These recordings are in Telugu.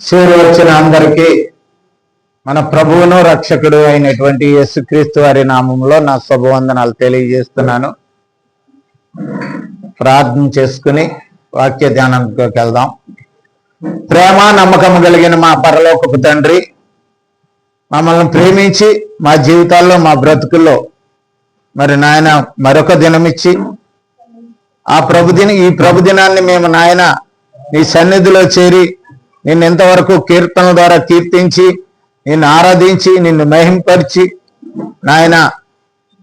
చేరి వచ్చిన అందరికీ మన ప్రభువును రక్షకుడు అయినటువంటి యేసుక్రీస్తు వారి నామంలో నా శుభవందనాలు తెలియజేస్తున్నాను. ప్రార్థన చేసుకుని వాక్య ధ్యానంలోకి వెళ్దాం. ప్రేమ నమ్మకం కలిగిన మా పరలోకపు తండ్రి, మమ్మల్ని ప్రేమించి మా జీవితాల్లో మా బ్రతుకుల్లో మరి నాయన మరొక దినమిచ్చి ఈ ప్రభుదినాన్ని మేము నాయన నీ సన్నిధిలో చేరి నిన్ను ఎంతవరకు కీర్తనల ద్వారా కీర్తించి నిన్ను ఆరాధించి నిన్ను మహింపరిచి నాయన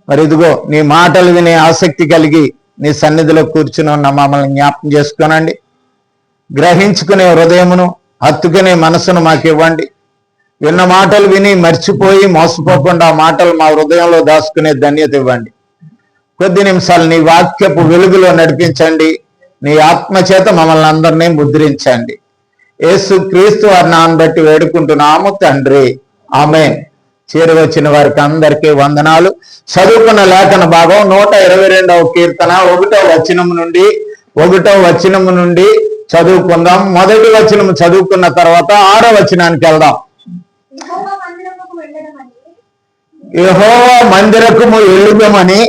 మరి ఇదిగో నీ మాటలు వినే ఆసక్తి కలిగి నీ సన్నిధిలో కూర్చుని ఉన్న మమ్మల్ని జ్ఞాపకం చేసుకోనండి. గ్రహించుకునే హృదయమును హత్తుకునే మనసును మాకు ఇవ్వండి. విన్న మాటలు విని మర్చిపోయి మోసపోకుండా ఆ మాటలు మా హృదయంలో దాచుకునే ధన్యత ఇవ్వండి. కొద్ది నిమిషాలు నీ వాక్యపు వెలుగులో నడిపించండి. నీ ఆత్మచేత మమ్మల్ని అందరినీ ముద్రించండి. యేసు క్రీస్తు వారి నామం బట్టి వేడుకుంటున్నాము తండ్రి, ఆమేన్. చేరి వచ్చిన వారికి అందరికీ వందనాలు. చదువుకున్న లేఖన భాగం 122వ కీర్తన 1వ వచనము నుండి చదువుకుందాం. మొదటి వచనము చదువుకున్న తర్వాత 6వ వచనానికి వెళ్దాం. యెహోవా మందిరముకు వెళ్ళుదమని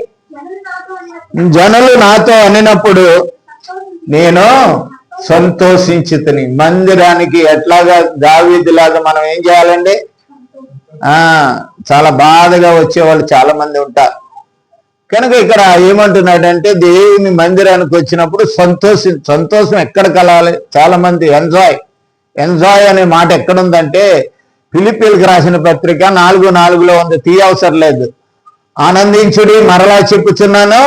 జనులు నాతో అనినప్పుడు నేను సంతోషించితిని. మందిరానికి ఎట్లాగా దావీదులాగా మనం ఏం చేయాలండి? చాలా బాధగా వచ్చేవాళ్ళు చాలా మంది ఉంటారు. కనుక ఇక్కడ ఏమంటున్నాడంటే దేవుని మందిరానికి వచ్చినప్పుడు సంతోషం ఎక్కడ కలగాలి? చాలా మంది ఎంజాయ్ అనే మాట ఎక్కడుందంటే ఫిలిప్పీలకు రాసిన పత్రిక 4:4 ఉంది. తీయవసరం లేదు. ఆనందించుడి, మరలా చెప్పుచున్నాను,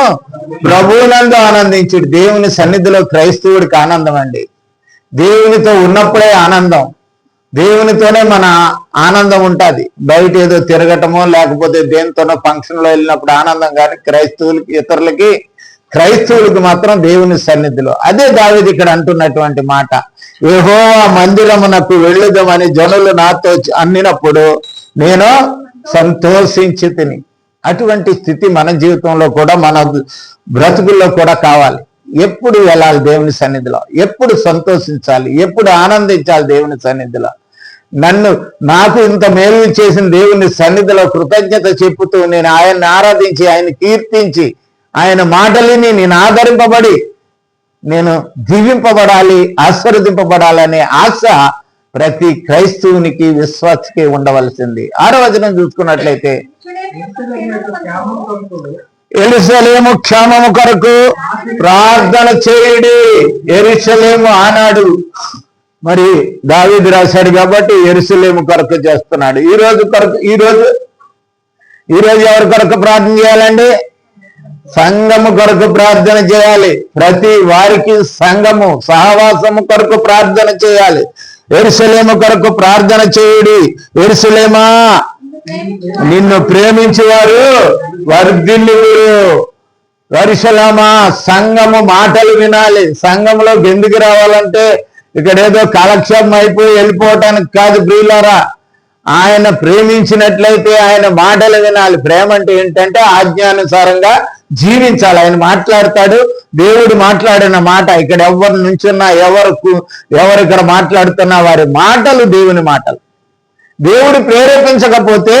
ప్రభువునందు ఆనందించుడి. దేవుని సన్నిధిలో క్రైస్తవుడికి ఆనందం అండి. దేవునితో ఉన్నప్పుడే ఆనందం. దేవునితోనే మన ఆనందం ఉంటుంది. బయట ఏదో తిరగటమో లేకపోతే దేనితోనో ఫంక్షన్లో వెళ్ళినప్పుడు ఆనందం కానీ క్రైస్తవులకు మాత్రం దేవుని సన్నిధిలో. అదే దావీదు ఇక్కడ అంటున్నటువంటి మాట. యెహోవా మందిరమునకు వెళ్ళుదమని జనులు నాతో అన్నినప్పుడు నేను సంతోషించితిని. అటువంటి స్థితి మన జీవితంలో కూడా మన బ్రతుకుల్లో కూడా కావాలి. ఎప్పుడు వెళ్ళాలి దేవుని సన్నిధిలో, ఎప్పుడు సంతోషించాలి, ఎప్పుడు ఆనందించాలి దేవుని సన్నిధిలో. నాకు ఇంత మేలు చేసిన దేవుని సన్నిధిలో కృతజ్ఞత చెప్పుతూ నేను ఆయన్ని ఆరాధించి ఆయన కీర్తించి ఆయన మాటలిని నేను ఆదరింపబడి నేను దీవింపబడాలి, ఆశీర్వదింపబడాలనే ఆశ ప్రతి క్రైస్తవునికి విశ్వాసకి ఉండవలసింది. 6వ వచనం చూసుకున్నట్లయితే యెరూషలేము క్షేమము కొరకు ప్రార్థన చేయుడి. యెరూషలేము ఆనాడు మరి దావీదు రాశాడు కాబట్టి యెరూషలేము కొరకు చేస్తున్నాడు. ఈ రోజు ఎవరి కొరకు ప్రార్థన చేయాలండి? సంఘము కొరకు ప్రార్థన చేయాలి. ప్రతి వారికి సంఘము సహవాసము కొరకు ప్రార్థన చేయాలి. యెరూషలేము కొరకు ప్రార్థన చేయుడి. యెరూషలేమా, నిన్ను ప్రేమించేవారు వర్ధిల్లుదురు. యెరూషలేమా, సంఘము మాటలు వినాలి. సంఘంలోకి ఎందుకు రావాలంటే ఇక్కడ ఏదో కాలక్షేపం అయిపోయి వెళ్ళిపోవటానికి కాదు ప్రియులారా. ఆయన ప్రేమించినట్లయితే ఆయన మాటలు వినాలి. ప్రేమ అంటే ఏంటంటే ఆజ్ఞానుసారంగా జీవించాలి. ఆయన మాట్లాడతాడు. దేవుడు మాట్లాడిన మాట ఇక్కడ ఎవరు నుంచున్నా ఎవరు ఇక్కడ మాట్లాడుతున్నా వారి మాటలు దేవుని మాటలు. దేవుడు ప్రేరేపించకపోతే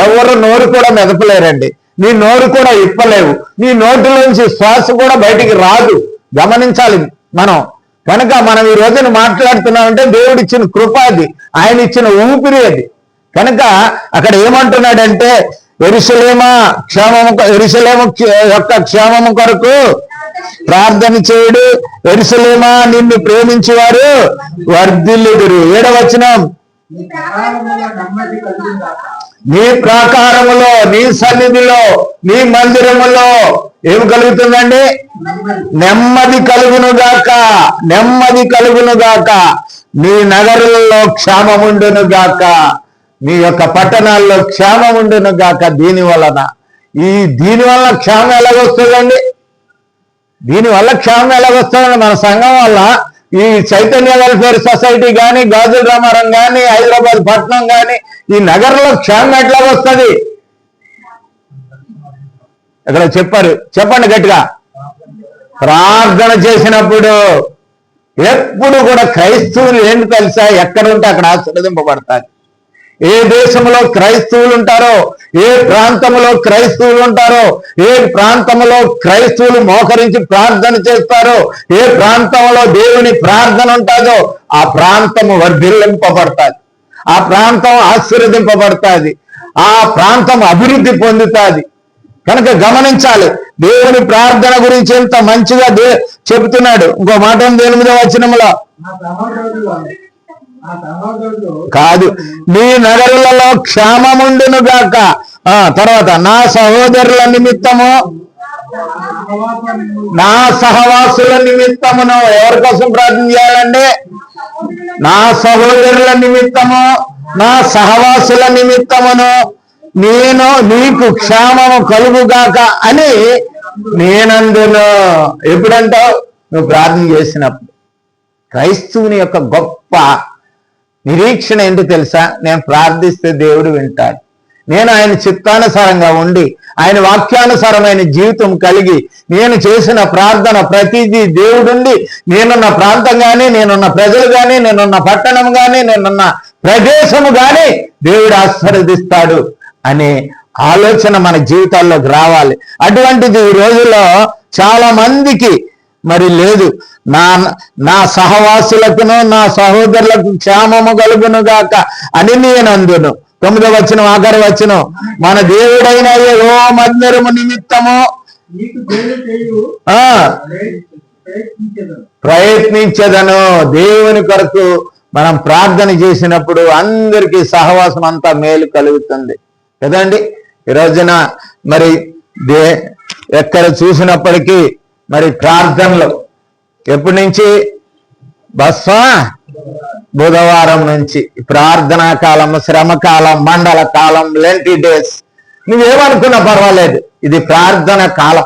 ఎవరు నోరు కూడా మెదపలేరండి. నీ నోరు కూడా ఇప్పలేవు. నీ నోటిలోంచి శ్వాస కూడా బయటికి రాదు. గమనించాలి మనం. కనుక మనం ఈ రోజున మాట్లాడుతున్నామంటే దేవుడు ఇచ్చిన కృప అది, ఆయన ఇచ్చిన ఊపిరి అది. కనుక అక్కడ ఏమంటున్నాడంటే యెరూషలేము యొక్క క్షేమము కొరకు ప్రార్థన చేయుడు. యెరూషలేమా, నిన్ను ప్రేమించేవారు వర్ధిల్లుదురు. 7వ వచనం, నీ ప్రాకారములో, నీ సన్నిధిలో, నీ మందిరములో ఏమి కలుగుతుందండి? నెమ్మది కలుగునుగాక. నెమ్మది కలుగునుగాక. నీ నగరులలో క్షేమముండును గాక. నీ యొక్క పట్టణాల్లో క్షేమముండును గాక. దీనివలన క్షేమం ఎలాగొస్తుందండి? దీనివల్ల క్షేమం ఎలాగొస్తుందండి? మన సంఘం వల్ల ఈ చైతన్య వెల్ఫేర్ సొసైటీ కానీ, గాజుల రామారం కానీ, హైదరాబాద్ పట్టణం కానీ ఈ నగరంలో క్షేమం ఎట్లా వస్తుంది? ఇక్కడ చెప్పారు, చెప్పండి గట్టిగా. ప్రార్థన చేసినప్పుడు ఎప్పుడు కూడా క్రైస్తవులు ఏంటి తెలుసా, ఎక్కడ ఉంటే అక్కడ ఆశీర్వదింపబడతారు. ఏ దేశంలో క్రైస్తవులు ఉంటారో, ఏ ప్రాంతంలో క్రైస్తవులు ఉంటారో, ఏ ప్రాంతంలో క్రైస్తవులు మోకరించి ప్రార్థన చేస్తారో, ఏ ప్రాంతంలో దేవుని ప్రార్థన ఉంటుందో ఆ ప్రాంతము వర్ధిల్లింపబడతాది, ఆ ప్రాంతం ఆశీర్వదింపబడతాది, ఆ ప్రాంతం అభివృద్ధి పొందుతాది. కనుక గమనించాలి, దేవుని ప్రార్థన గురించి ఎంత మంచిగా చెబుతున్నాడు. ఇంకో మాట 8వ వచనంలో, కాదు, నీ నగరులలో క్షేమముండును గాక. తర్వాత నా సహోదరుల నిమిత్తము, నా సహవాసుల నిమిత్తమును. ఎవరి కోసం ప్రార్థన చేయాలండి? నా సహోదరుల నిమిత్తము, నా సహవాసుల నిమిత్తమును నేను నీకు క్షేమము కలుగుగాక అని నేనందును. ఎప్పుడంటావు? నువ్వు ప్రార్థన చేసినప్పుడు. క్రైస్తవుని యొక్క గొప్ప నిరీక్షణ ఏంటో తెలుసా? నేను ప్రార్థిస్తే దేవుడు వింటాడు. నేను ఆయన చిత్తానుసారంగా ఉండి ఆయన వాక్యానుసారమైన జీవితం కలిగి నేను చేసిన ప్రార్థన ప్రతిదీ దేవుడుండి, నేనున్న ప్రాంతం కానీ, నేనున్న ప్రజలు కానీ, నేనున్న పట్టణం కానీ, నేనున్న ప్రదేశము కానీ దేవుడు ఆశీర్వదిస్తాడు అనే ఆలోచన మన జీవితాల్లోకి రావాలి. అటువంటిది ఈ రోజుల్లో చాలా మందికి మరి లేదు. నా సహవాసులకును నా సహోదరులకు క్షేమము కలుగును గాక అని నేనందును. 9వ వచనం, ఆఖరి వచనం, మన దేవుడైన యెహోవా మందిరము నిమిత్తము ప్రయత్నించదను. దేవుని కొరకు మనం ప్రార్థన చేసినప్పుడు అందరికీ సహవాసం అంతా మేలు కలుగుతుంది కదండి. ఈ రోజున మరి ఎక్కడ చూసినప్పటికీ మరి ప్రార్థనలు ఎప్పటి నుంచి? బుధవారం నుంచి ప్రార్థనా కాలం, శ్రమకాలం, మండల కాలం, లెంటి డేస్, నువ్వేమనుకున్నా పర్వాలేదు, ఇది ప్రార్థన కాలం,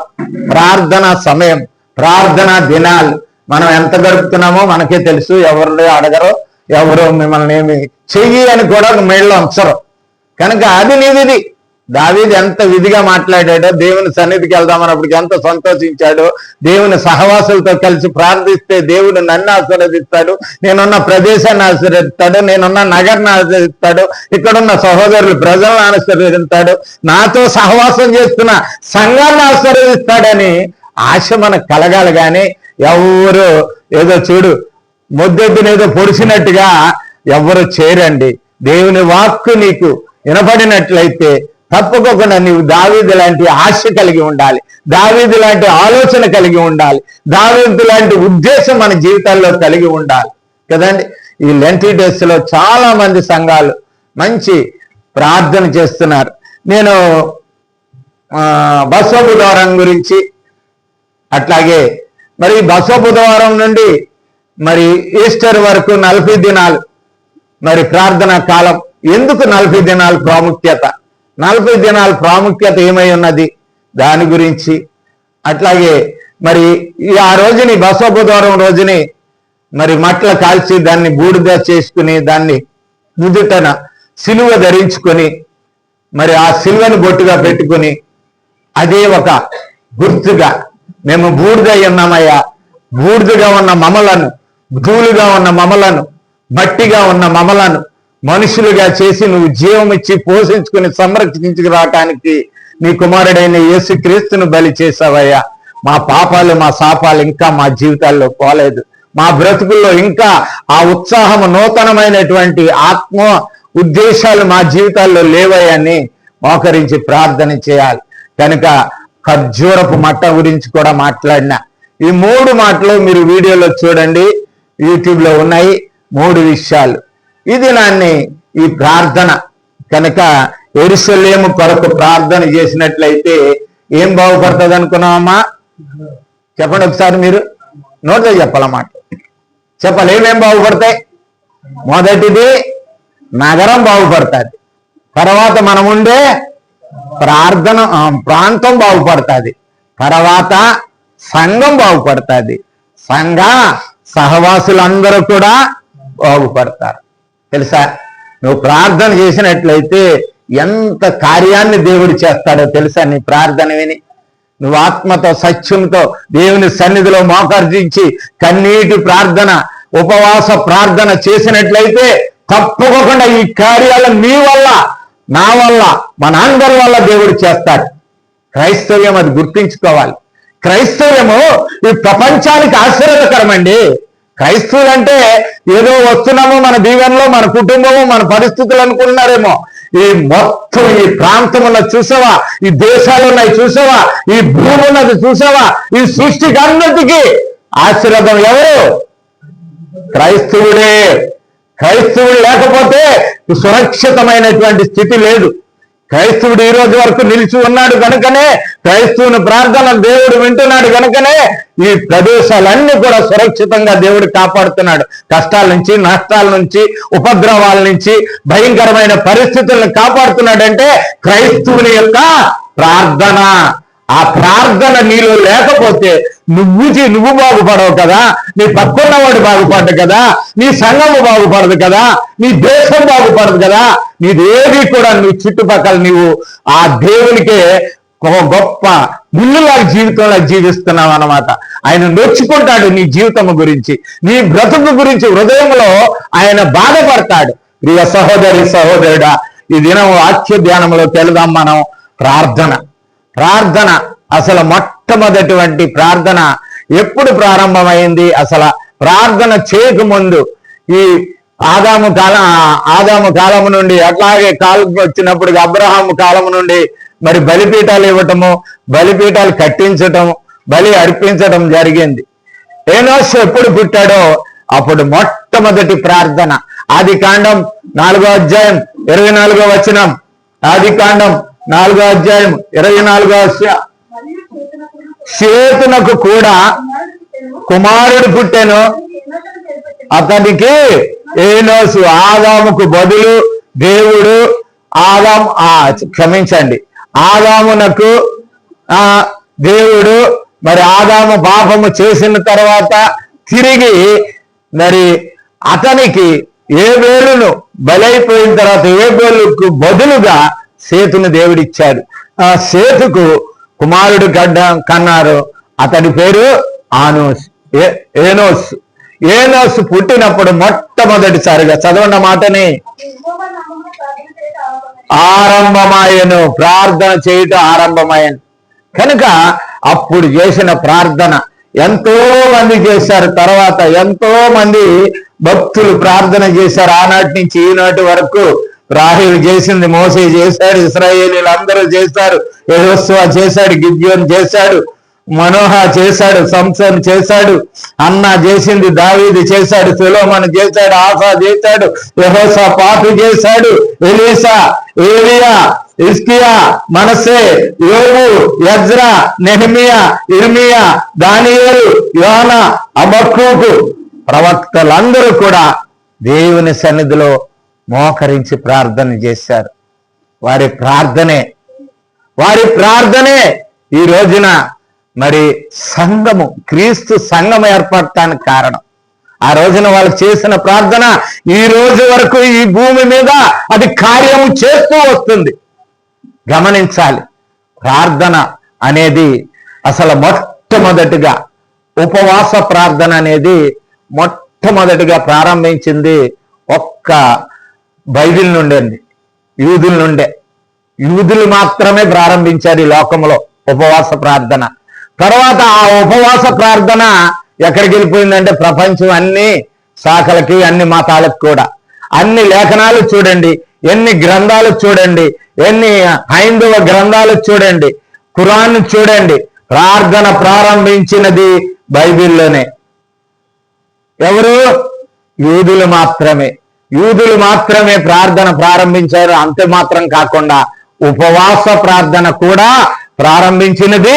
ప్రార్థన సమయం, ప్రార్థన దినాలు. మనం ఎంత గడుపుతున్నామో మనకే తెలుసు. ఎవరు అడగరు, ఎవరు మిమ్మల్ని ఏమి చెయ్యి అని కూడా మెళ్ళలో ఉంచరు. కనుక అది నీది. దావీదు ఎంత విధిగా మాట్లాడాడో, దేవుని సన్నిధికి వెళ్దామన్నప్పటికి ఎంత సంతోషించాడో, దేవుని సహవాసులతో కలిసి ప్రార్థిస్తే దేవుడు నన్ను ఆశీర్వదిస్తాడు, నేనున్న ప్రదేశాన్ని ఆశీర్వదిస్తాడు, నేనున్న నగరాన్ని ఆశీర్వదిస్తాడు, ఇక్కడున్న సహోదరులు ప్రజలను ఆశీర్వదిస్తాడు, నాతో సహవాసం చేస్తున్న సంఘాన్ని ఆశీర్వదిస్తాడని ఆశ మనకు కలగాలి. కానీ ఎవరు ఏదో చూడు ముద్దెద్దునేదో పొడిచినట్టుగా ఎవరు చేరండి. దేవుని వాక్కు నీకు వినపడినట్లయితే తప్పకుండా నీవు దావీదు లాంటి ఆశ కలిగి ఉండాలి, దావీదు లాంటి ఆలోచన కలిగి ఉండాలి, దావీదు లాంటి ఉద్దేశం మన జీవితాల్లో కలిగి ఉండాలి కదండి. ఈ లెంటి డేస్ లో చాలా మంది సంఘాలు మంచి ప్రార్థన చేస్తున్నారు. నేను బసవ బుధవారం గురించి, అట్లాగే మరి బసవ బుధవారం నుండి మరి ఈస్టర్ వరకు 40 దినాలు మరి ప్రార్థనా కాలం. ఎందుకు 40 దినాలు ప్రాముఖ్యత? 40 దినాల ప్రాముఖ్యత ఏమై ఉన్నది దాని గురించి, అట్లాగే మరి ఆ రోజుని బసవ బుధవారం రోజుని మరి మట్ల కాల్చి దాన్ని బూడిద చేసుకుని దాన్ని నుదుటన సిలువ ధరించుకొని మరి ఆ సిలువను బొట్టుగా పెట్టుకుని అదే ఒక గుర్తుగా మేము బూడిదై ఉన్నామయ్యా, బూడిదగా ఉన్న మమలను, ధూళిగా ఉన్న మమలను, మట్టిగా ఉన్న మమలను మనుషులుగా చేసి నువ్వు జీవం ఇచ్చి పోషించుకుని సంరక్షించుకు రావటానికి నీ కుమారుడైన యేసుక్రీస్తును బలి చేసావయ్యా. మా పాపాలు మా శాపాలు ఇంకా మా జీవితాల్లో పోలేదు, మా బ్రతుకుల్లో ఇంకా ఆ ఉత్సాహము, నూతనమైనటువంటి ఆత్మ ఉద్దేశాలు మా జీవితాల్లో లేవయ్యని మోకరించి ప్రార్థన చేయాలి. కనుక ఖర్జూరపు మట్ట గురించి కూడా మాట్లాడిన ఈ 3 మాటలు మీరు వీడియోలో చూడండి, యూట్యూబ్లో ఉన్నాయి. 3 విషయాలు ఇది నాన్ని ఈ ప్రార్థన. కనుక యెరూషలేము కొరకు ప్రార్థన చేసినట్లయితే ఏం బాగుపడుతుంది అనుకున్నామమ్మా? చెప్పండి ఒకసారి, మీరు నోట్లో చెప్పాలన్నమాట. చెప్పాలి, ఏమేం బాగుపడతాయి? మొదటిది నగరం బాగుపడుతుంది, తర్వాత మనం ఉండే ప్రాంతం బాగుపడుతుంది, తర్వాత సంఘం బాగుపడుతుంది, సంఘ సహవాసులందరూ కూడా బాగుపడతారు. తెలుసా? నువ్వు ప్రార్థన చేసినట్లయితే ఎంత కార్యాన్ని దేవుడు చేస్తాడో తెలుసా? నీ ప్రార్థన విని నువ్వు ఆత్మతో సత్యంతో దేవుని సన్నిధిలో మోకర్జించి కన్నీటి ప్రార్థన ఉపవాస ప్రార్థన చేసినట్లయితే తప్పకుండా ఈ కార్యాలను మీ వల్ల, నా వల్ల, మనందరి వల్ల దేవుడు చేస్తాడు. క్రైస్తవ్యం అది గుర్తించుకోవాలి. క్రైస్తవ్యము ఈ ప్రపంచానికి ఆశీర్వాదకరమండి. క్రైస్తవులంటే ఏదో వస్తున్నాము మన దీవెనలో, మన కుటుంబము, మన పరిస్థితులు అనుకుంటున్నారేమో. ఈ మొత్తం ఈ ప్రాంతం ఉన్నది చూసావా, ఈ దేశాలు ఉన్నాయి చూసావా, ఈ భూమి ఉన్నది చూసావా, ఈ సృష్టికి అన్నిటికీ ఆశీర్వాదం ఎవరు? క్రైస్తవుడే. క్రైస్తవుడు లేకపోతే సురక్షితమైనటువంటి స్థితి లేదు. క్రైస్తవుడు ఈ రోజు వరకు నిలిచి ఉన్నాడు కనుకనే, క్రైస్తవుని ప్రార్థన దేవుడు వింటున్నాడు కనుకనే ఈ ప్రదేశాలన్నీ కూడా సురక్షితంగా దేవుడు కాపాడుతున్నాడు. కష్టాల నుంచి, నష్టాల నుంచి, ఉపద్రవాల నుంచి, భయంకరమైన పరిస్థితులను కాపాడుతున్నాడంటే క్రైస్తవుని యొక్క ప్రార్థన. ఆ ప్రార్థన నీలో లేకపోతే నువ్వు బాగుపడవు కదా, నీ పక్కన్నవాడు బాగుపడదు కదా, నీ సంఘము బాగుపడదు కదా, నీ దేశం బాగుపడదు కదా, నీదేది కూడా నీ చుట్టుపక్కల నీవు ఆ దేవునికే ఒక గొప్ప ముళ్ళులాగా జీవితంలో జీవిస్తున్నావు అన్నమాట. ఆయన నొచ్చుకుంటాడు నీ జీవితం గురించి, నీ బ్రతుకు గురించి హృదయంలో ఆయన బాధపడతాడు. ప్రియ సహోదరి సహోదరుడా, ఈ దినం వాక్య ధ్యానంలో తెలుదాం మనం ప్రార్థన. అసలు మొట్టమొదటి ప్రార్థన ఎప్పుడు ప్రారంభమైంది? అసలు ప్రార్థన చేయకముందు ఈ ఆదాము కాలము నుండి, అట్లాగే కాలం వచ్చినప్పుడు అబ్రహాము కాలము నుండి మరి బలిపీఠాలు ఇవ్వటము, బలిపీఠాలు కట్టించటం, బలి అర్పించడం జరిగింది. ఏనోస్ ఎప్పుడు పుట్టాడో అప్పుడు మొట్టమొదటి ప్రార్థన ఆదికాండం 4వ అధ్యాయం 24వ వచనం. ఆదికాండం 4వ అధ్యాయం 24వ వచనం. సేతునకు కూడా కుమారుడు పుట్టెను, అతనికి ఏనోసు. ఆదాముకు బదులు దేవుడు ఆదామునకు దేవుడు మరి ఆదాము పాపము చేసిన తర్వాత తిరిగి మరి అతనికి ఏబేలును బలైపోయిన తర్వాత ఏబేలుకు బదులుగా సేతును దేవుడిచ్చాడు. ఆ సేతుకు కుమారుడు కన్నారు, అతడి పేరు ఏనోసు పుట్టినప్పుడు మొట్టమొదటిసారిగా చదవండి మాటని, ఆరంభమాయను, ప్రార్థన చేయటం ఆరంభమాయను. కనుక అప్పుడు చేసిన ప్రార్థన ఎంతో మంది చేశారు. తర్వాత ఎంతో మంది భక్తులు ప్రార్థన చేశారు. ఆనాటి నుంచి ఈనాటి వరకు రాహేలు చేసింది, మోసే చేశాడు, ఇశ్రాయేలీలు అందరూ చేశారు, యెహోషువ చేశాడు, గిద్యోను చేశాడు, మనోహ చేశాడు, సంసోన్ చేశాడు, అన్న చేసింది, దావీదు చేశాడు, సొలొమోను చేశాడు, ఆసా చేశాడు, యెహోషాపాతు చేశాడు, ఎలీషా, ఏలియా, హిజ్కియా, మనస్సే, యోబు, ఎజ్రా, నెహెమియా, ఇర్మియా, దానియేలు, యోనా, హబక్కూకు ప్రవక్తలందరూ కూడా దేవుని సన్నిధిలో మోకరించి ప్రార్థన చేశారు. వారి ప్రార్థనే ఈ రోజున మరి సంఘము, క్రీస్తు సంఘం ఏర్పడటానికి కారణం. ఆ రోజున వాళ్ళు చేసిన ప్రార్థన ఈ రోజు వరకు ఈ భూమి మీద అది కార్యము చేస్తూ వస్తుంది. గమనించాలి, ప్రార్థన అనేది అసలు మొట్టమొదటిగా ఉపవాస ప్రార్థన అనేది మొట్టమొదటిగా ప్రారంభించింది ఒక్క బైబిల్ నుండే, యూదులు మాత్రమే ప్రారంభించారు ఈ లోకంలో ఉపవాస ప్రార్థన. తర్వాత ఆ ఉపవాస ప్రార్థన ఎక్కడికి వెళ్ళిపోయిందంటే ప్రపంచం అన్ని శాఖలకి, అన్ని మతాలకు కూడా. అన్ని లేఖనాలు చూడండి, ఎన్ని గ్రంథాలు చూడండి, ఎన్ని హైందవ గ్రంథాలు చూడండి, ఖురాన్ చూడండి, ప్రార్థన ప్రారంభించినది బైబిల్లోనే. ఎవరు? యూదులు మాత్రమే ప్రార్థన ప్రారంభించారు. అంతే మాత్రం కాకుండా ఉపవాస ప్రార్థన కూడా ప్రారంభించినది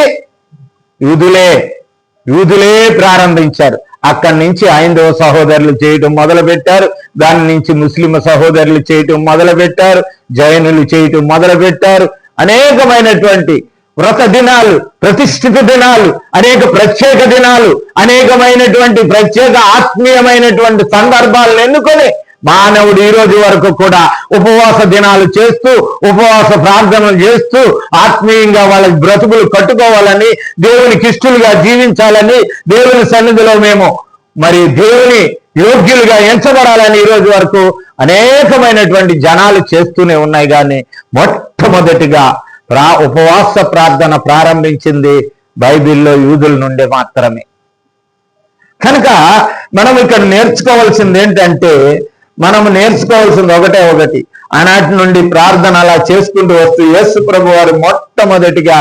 యూదులే ప్రారంభించారు. అక్కడి నుంచి హైందవ సహోదరులు చేయటం మొదలుపెట్టారు, దాని నుంచి ముస్లిం సహోదరులు చేయటం మొదలుపెట్టారు, జైనులు చేయటం మొదలుపెట్టారు. అనేకమైనటువంటి వ్రత దినాలు, ప్రతిష్ఠిత దినాలు, అనేక ప్రత్యేక దినాలు, అనేకమైనటువంటి ప్రత్యేక ఆత్మీయమైనటువంటి సందర్భాలను ఎన్నుకొని మానవుడు ఈ రోజు వరకు కూడా ఉపవాస దినాలు చేస్తూ ఉపవాస ప్రార్థనలు చేస్తూ ఆత్మీయంగా వాళ్ళ బ్రతుకులు కట్టుకోవాలని, దేవునికి ఇష్టలుగా జీవించాలని, దేవుని సన్నిధిలో మేము మరి దేవుని యోగ్యులుగా ఎంచబడాలని ఈ రోజు వరకు అనేకమైనటువంటి జనాలు చేస్తూనే ఉన్నాయి. కానీ మొట్టమొదటిగా ఉపవాస ప్రార్థన ప్రారంభించింది బైబిల్లో యూదుల నుండి మాత్రమే. కనుక మనం ఇక్కడ నేర్చుకోవాల్సింది ఏంటంటే, మనము నేర్చుకోవాల్సింది ఒకటి, ఆనాటి నుండి ప్రార్థన అలా చేసుకుంటూ వస్తూ యేసు ప్రభు వారు మొట్టమొదటిగా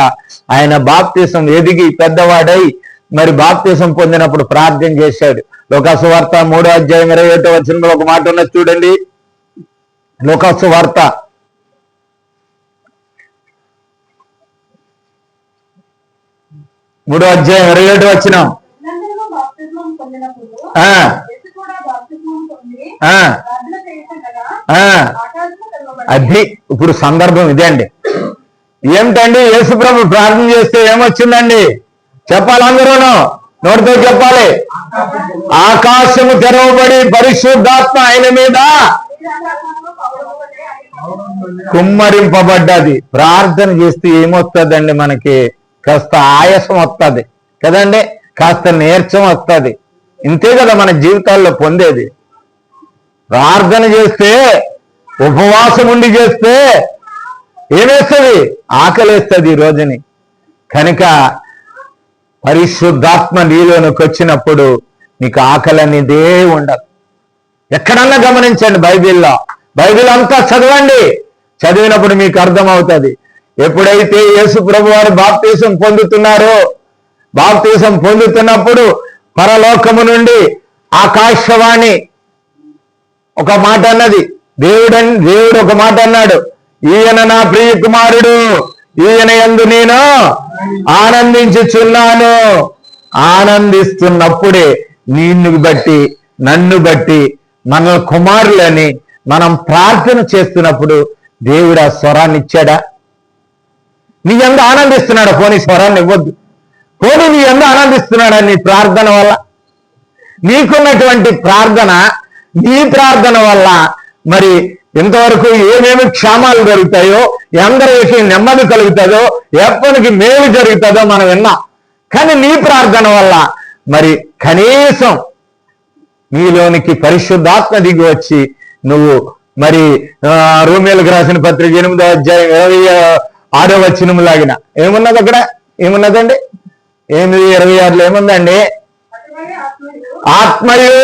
ఆయన బాప్తిసం ఎదిగి పెద్దవాడై మరి బాప్తిసం పొందినప్పుడు ప్రార్థన చేశాడు. లోకాసు వార్త 3వ అధ్యాయం 21వ వచనంలో ఒక మాట ఉన్నది చూడండి. లోకాసు వార్త 3వ అధ్యాయం 27వ వచనం. అది ఇప్పుడు సందర్భం ఇదే అండి. ఏమిటండి, యేసుప్రభు ప్రార్థన చేస్తే ఏమొచ్చిందండి చెప్పాలి, అందరూను నోటితో చెప్పాలి. ఆకాశము తెరవబడి పరిశుద్ధాత్మ ఆయన మీద కుమ్మరింపబడ్డది. ప్రార్థన చేస్తే ఏమొస్తుందండి, మనకి కాస్త ఆయాసం వస్తుంది కదండి, కాస్త నీరసం వస్తుంది. ఇంతే కదా మన జీవితాల్లో పొందేది. ప్రార్థన చేస్తే, ఉపవాసం ఉండి చేస్తే ఏమేస్తుంది, ఆకలేస్తుంది ఈ రోజుని. కనుక పరిశుద్ధాత్మ నీలోనికి వచ్చినప్పుడు నీకు ఆకలి అనేదే ఉండదు. ఎక్కడన్నా గమనించండి, బైబిల్ అంతా చదవండి. చదివినప్పుడు మీకు అర్థమవుతుంది. ఎప్పుడైతే యేసు ప్రభు వారు బాప్తీసం పొందుతున్నారో, బాప్తీసం పొందుతున్నప్పుడు పరలోకము నుండి ఆకాశవాణి ఒక మాట అన్నది. దేవుడు ఒక మాట అన్నాడు, ఈయన నా ప్రియ కుమారుడు, ఈయన యందు నేను ఆనందించుచున్నాను. ఆనందిస్తున్నప్పుడే నిన్ను బట్టి నన్ను బట్టి మన కుమారులని మనం ప్రార్థన చేస్తున్నప్పుడు దేవుడు ఆ స్వరాన్ని ఇచ్చాడా? నీ యందు ఆనందిస్తున్నాడా? పోనీ స్వరాన్ని ఇవ్వద్దు. పోనీ నీ యందు ఆనందిస్తున్నాడా నీ ప్రార్థన వల్ల? నీకున్నటువంటి ప్రార్థన, నీ ప్రార్థన వల్ల మరి ఇంతవరకు ఏమేమి క్షేమాలు జరుగుతాయో, ఎందరికి నెమ్మది కలుగుతుందో, ఎప్పటికి మేలు జరుగుతుందో మనం విన్నాం. కానీ నీ ప్రార్థన వల్ల మరి కనీసం నీలోనికి పరిశుద్ధాత్మ దిగి వచ్చి నువ్వు మరి రోమీయులకు రాసిన పత్రిక 8వ అధ్యాయం 26వ వచనం లాగిన ఏమున్నది అక్కడ? ఏమున్నదండి? 8:26లో ఏముందండి? ఆత్మయు.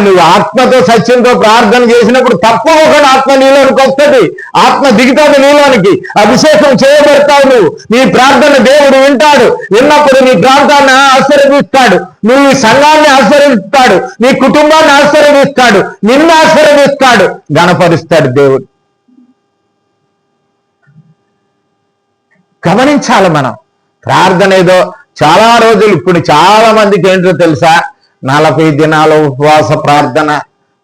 నువ్వు ఆత్మతో సత్యంతో ప్రార్థన చేసినప్పుడు తప్పకుండా ఆత్మ నీలోనికి వస్తుంది. ఆత్మ దిగుతాడు నీలోనికి, అభిషేకం చేయబడతావు. నువ్వు నీ ప్రార్థన దేవుడు వింటాడు. విన్నప్పుడు నీ ప్రార్థన ఆశీర్వదిస్తాడు. నువ్వు ఈ సంఘాన్ని ఆశీర్వదిస్తాడు, నీ కుటుంబాన్ని ఆశీర్వదిస్తాడు, నిన్ను ఆశీర్వదిస్తాడు, గణపరుస్తాడు దేవుడు. గమనించాలి మనం. ప్రార్థన ఏదో చాలా రోజులు, ఇప్పుడు చాలా మందికి ఏంటో తెలుసా, 40 దినాల ఉపవాస ప్రార్థన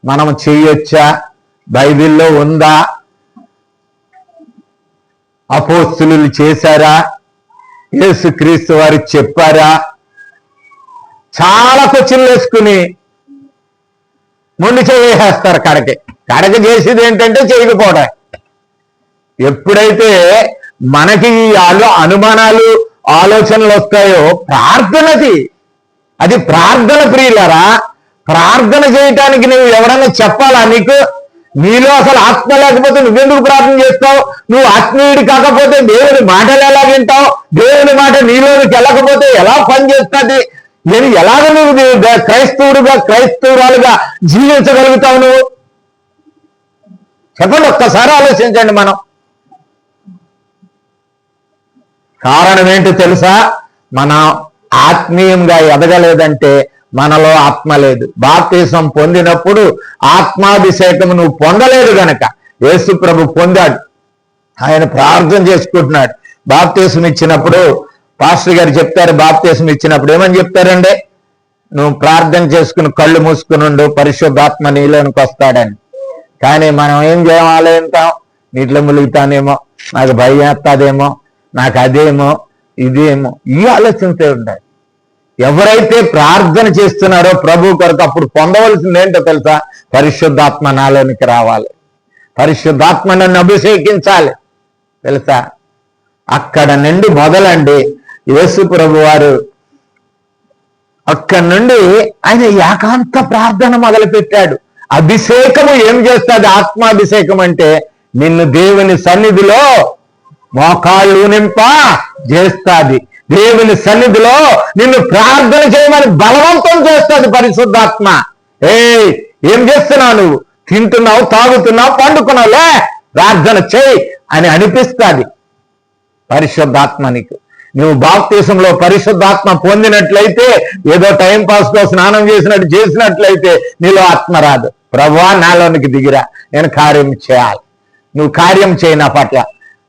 మనం చేయొచ్చా? బైబిల్లో ఉందా? అపోస్తులు చేశారా? యేసుక్రీస్తు వారు చెప్పారా? చాలా క్వశ్చన్లు వేసుకుని మొండి చేసేస్తారు. కడక చేసేది ఏంటంటే చేయకపోవడం. ఎప్పుడైతే మనకి అనుమానాలు ఆలోచనలు వస్తాయో, ప్రార్థనది అది ప్రార్థన ప్రియులారా. ప్రార్థన చేయటానికి నువ్వు ఎవరన్నా చెప్పాలా? నీలో అసలు ఆత్మ లేకపోతే నువ్వెందుకు ప్రార్థన చేస్తావు? నువ్వు ఆత్మీయుడి కాకపోతే దేవుని మాటలు ఎలా వింటావు? దేవుని మాట నీలోనికి వెళ్ళకపోతే ఎలా పని చేస్తుంది? ఎలాగ నువ్వు క్రైస్తవురాలుగా జీవించగలుగుతావు? నువ్వు చెప్పండి, ఒక్కసారి ఆలోచించండి. మనం కారణం ఏంటో తెలుసా? మనం ఆత్మీయంగా ఎదగలేదంటే మనలో ఆత్మ లేదు. బాప్తిసం పొందినప్పుడు ఆత్మాభిషేకం నువ్వు పొందలేదు గనక యేసు ప్రభు పొందాడు. ఆయన ప్రార్థన చేసుకుంటున్నాడు. బాప్తిసం ఇచ్చినప్పుడు పాస్టర్ గారు చెప్తారు, బాప్తిసం ఇచ్చినప్పుడు ఏమని చెప్తారండి? నువ్వు ప్రార్థన చేసుకుని కళ్ళు మూసుకుని ఉండు, పరిశుద్ధాత్మ నీలోనికి వస్తాడని. కానీ మనం ఏం ఆలోచించాం? నీటిలో ములుగుతానేమో, నాకు భయం వేస్తాదేమో, నాకు అదేమో ఇదేమో, ఈ ఆలోచనతో ఉంటాయి. ఎవరైతే ప్రార్థన చేస్తున్నారో ప్రభు కొరకు అప్పుడు పొందవలసింది ఏంటో తెలుసా? పరిశుద్ధాత్మ నాలోనికి రావాలి, పరిశుద్ధాత్మ నన్ను అభిషేకించాలి. తెలుసా? అక్కడ నుండి మొదలండి యేసు ప్రభు వారు అక్కడి నుండి ఆయన ఏకాంత ప్రార్థన మొదలుపెట్టాడు. అభిషేకము ఏం చేస్తుంది? ఆత్మాభిషేకం అంటే నిన్ను దేవుని సన్నిధిలో మోకాళ్ళు నింప చేస్తుంది. దేవుని సన్నిధిలో నిన్ను ప్రార్థన చేయమని బలవంతం చేస్తుంది పరిశుద్ధాత్మ. ఏం చేస్తున్నావు? నువ్వు తింటున్నావు, తాగుతున్నావు, పండుకున్నావు, లే ప్రార్థన చేయి అని అనిపిస్తుంది పరిశుద్ధాత్మ నీకు. నువ్వు బాప్తిసంలో పరిశుద్ధాత్మ పొందినట్లయితే ఏదో టైంపాస్లో స్నానం చేసినట్లయితే నీలో ఆత్మ రాదు. ప్రభువా నాలోనికి దిగిరా, నేను కార్యం చేయాలి. నువ్వు కార్యం చేయి నా పట్ల.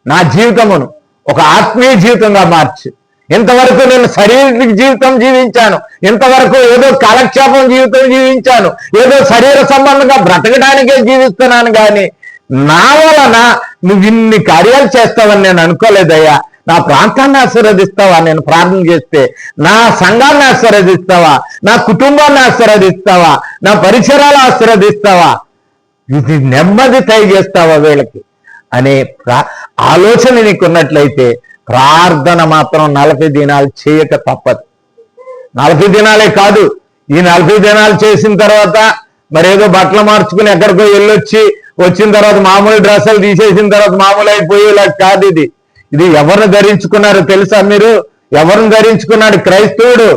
నా జీవితమును ఒక ఆత్మీయ జీవితంగా మార్చు. ఇంతవరకు నేను శారీరక జీవితం జీవించాను, ఇంతవరకు ఏదో కాలక్షేపం జీవితం జీవించాను, ఏదో శరీర సంబంధంగా బ్రతకడానికే జీవిస్తున్నాను, కానీ నా వలన నువ్వు ఇన్ని కార్యాలు చేస్తావని నేను అనుకోలేదయ్యా. నా ప్రాంతాన్ని ఆశీర్వదిస్తావా నేను ప్రార్థన చేస్తే? నా సంఘాన్ని ఆశీర్వదిస్తావా? నా కుటుంబాన్ని ఆశీర్వదిస్తావా? నా పరిసరాలు ఆశీర్వదిస్తావా? ఇది నెమ్మది చేస్తావా వీళ్ళకి అనే ఆలోచన నీకున్నట్లయితే ప్రార్థన మాత్రం 40 దినాలు చేయక తప్పదు. 40 దినాలే కాదు, ఈ 40 దినాలు చేసిన తర్వాత మరేదో బట్టలు మార్చుకుని ఎక్కడికో వచ్చిన తర్వాత మామూలు డ్రెస్సులు తీసేసిన తర్వాత మామూలు అయిపోయేలా కాదు. ఇది ఎవరిని ధరించుకున్నారో తెలుసా మీరు? ఎవరిని ధరించుకున్నాడు క్రైస్తవుడు?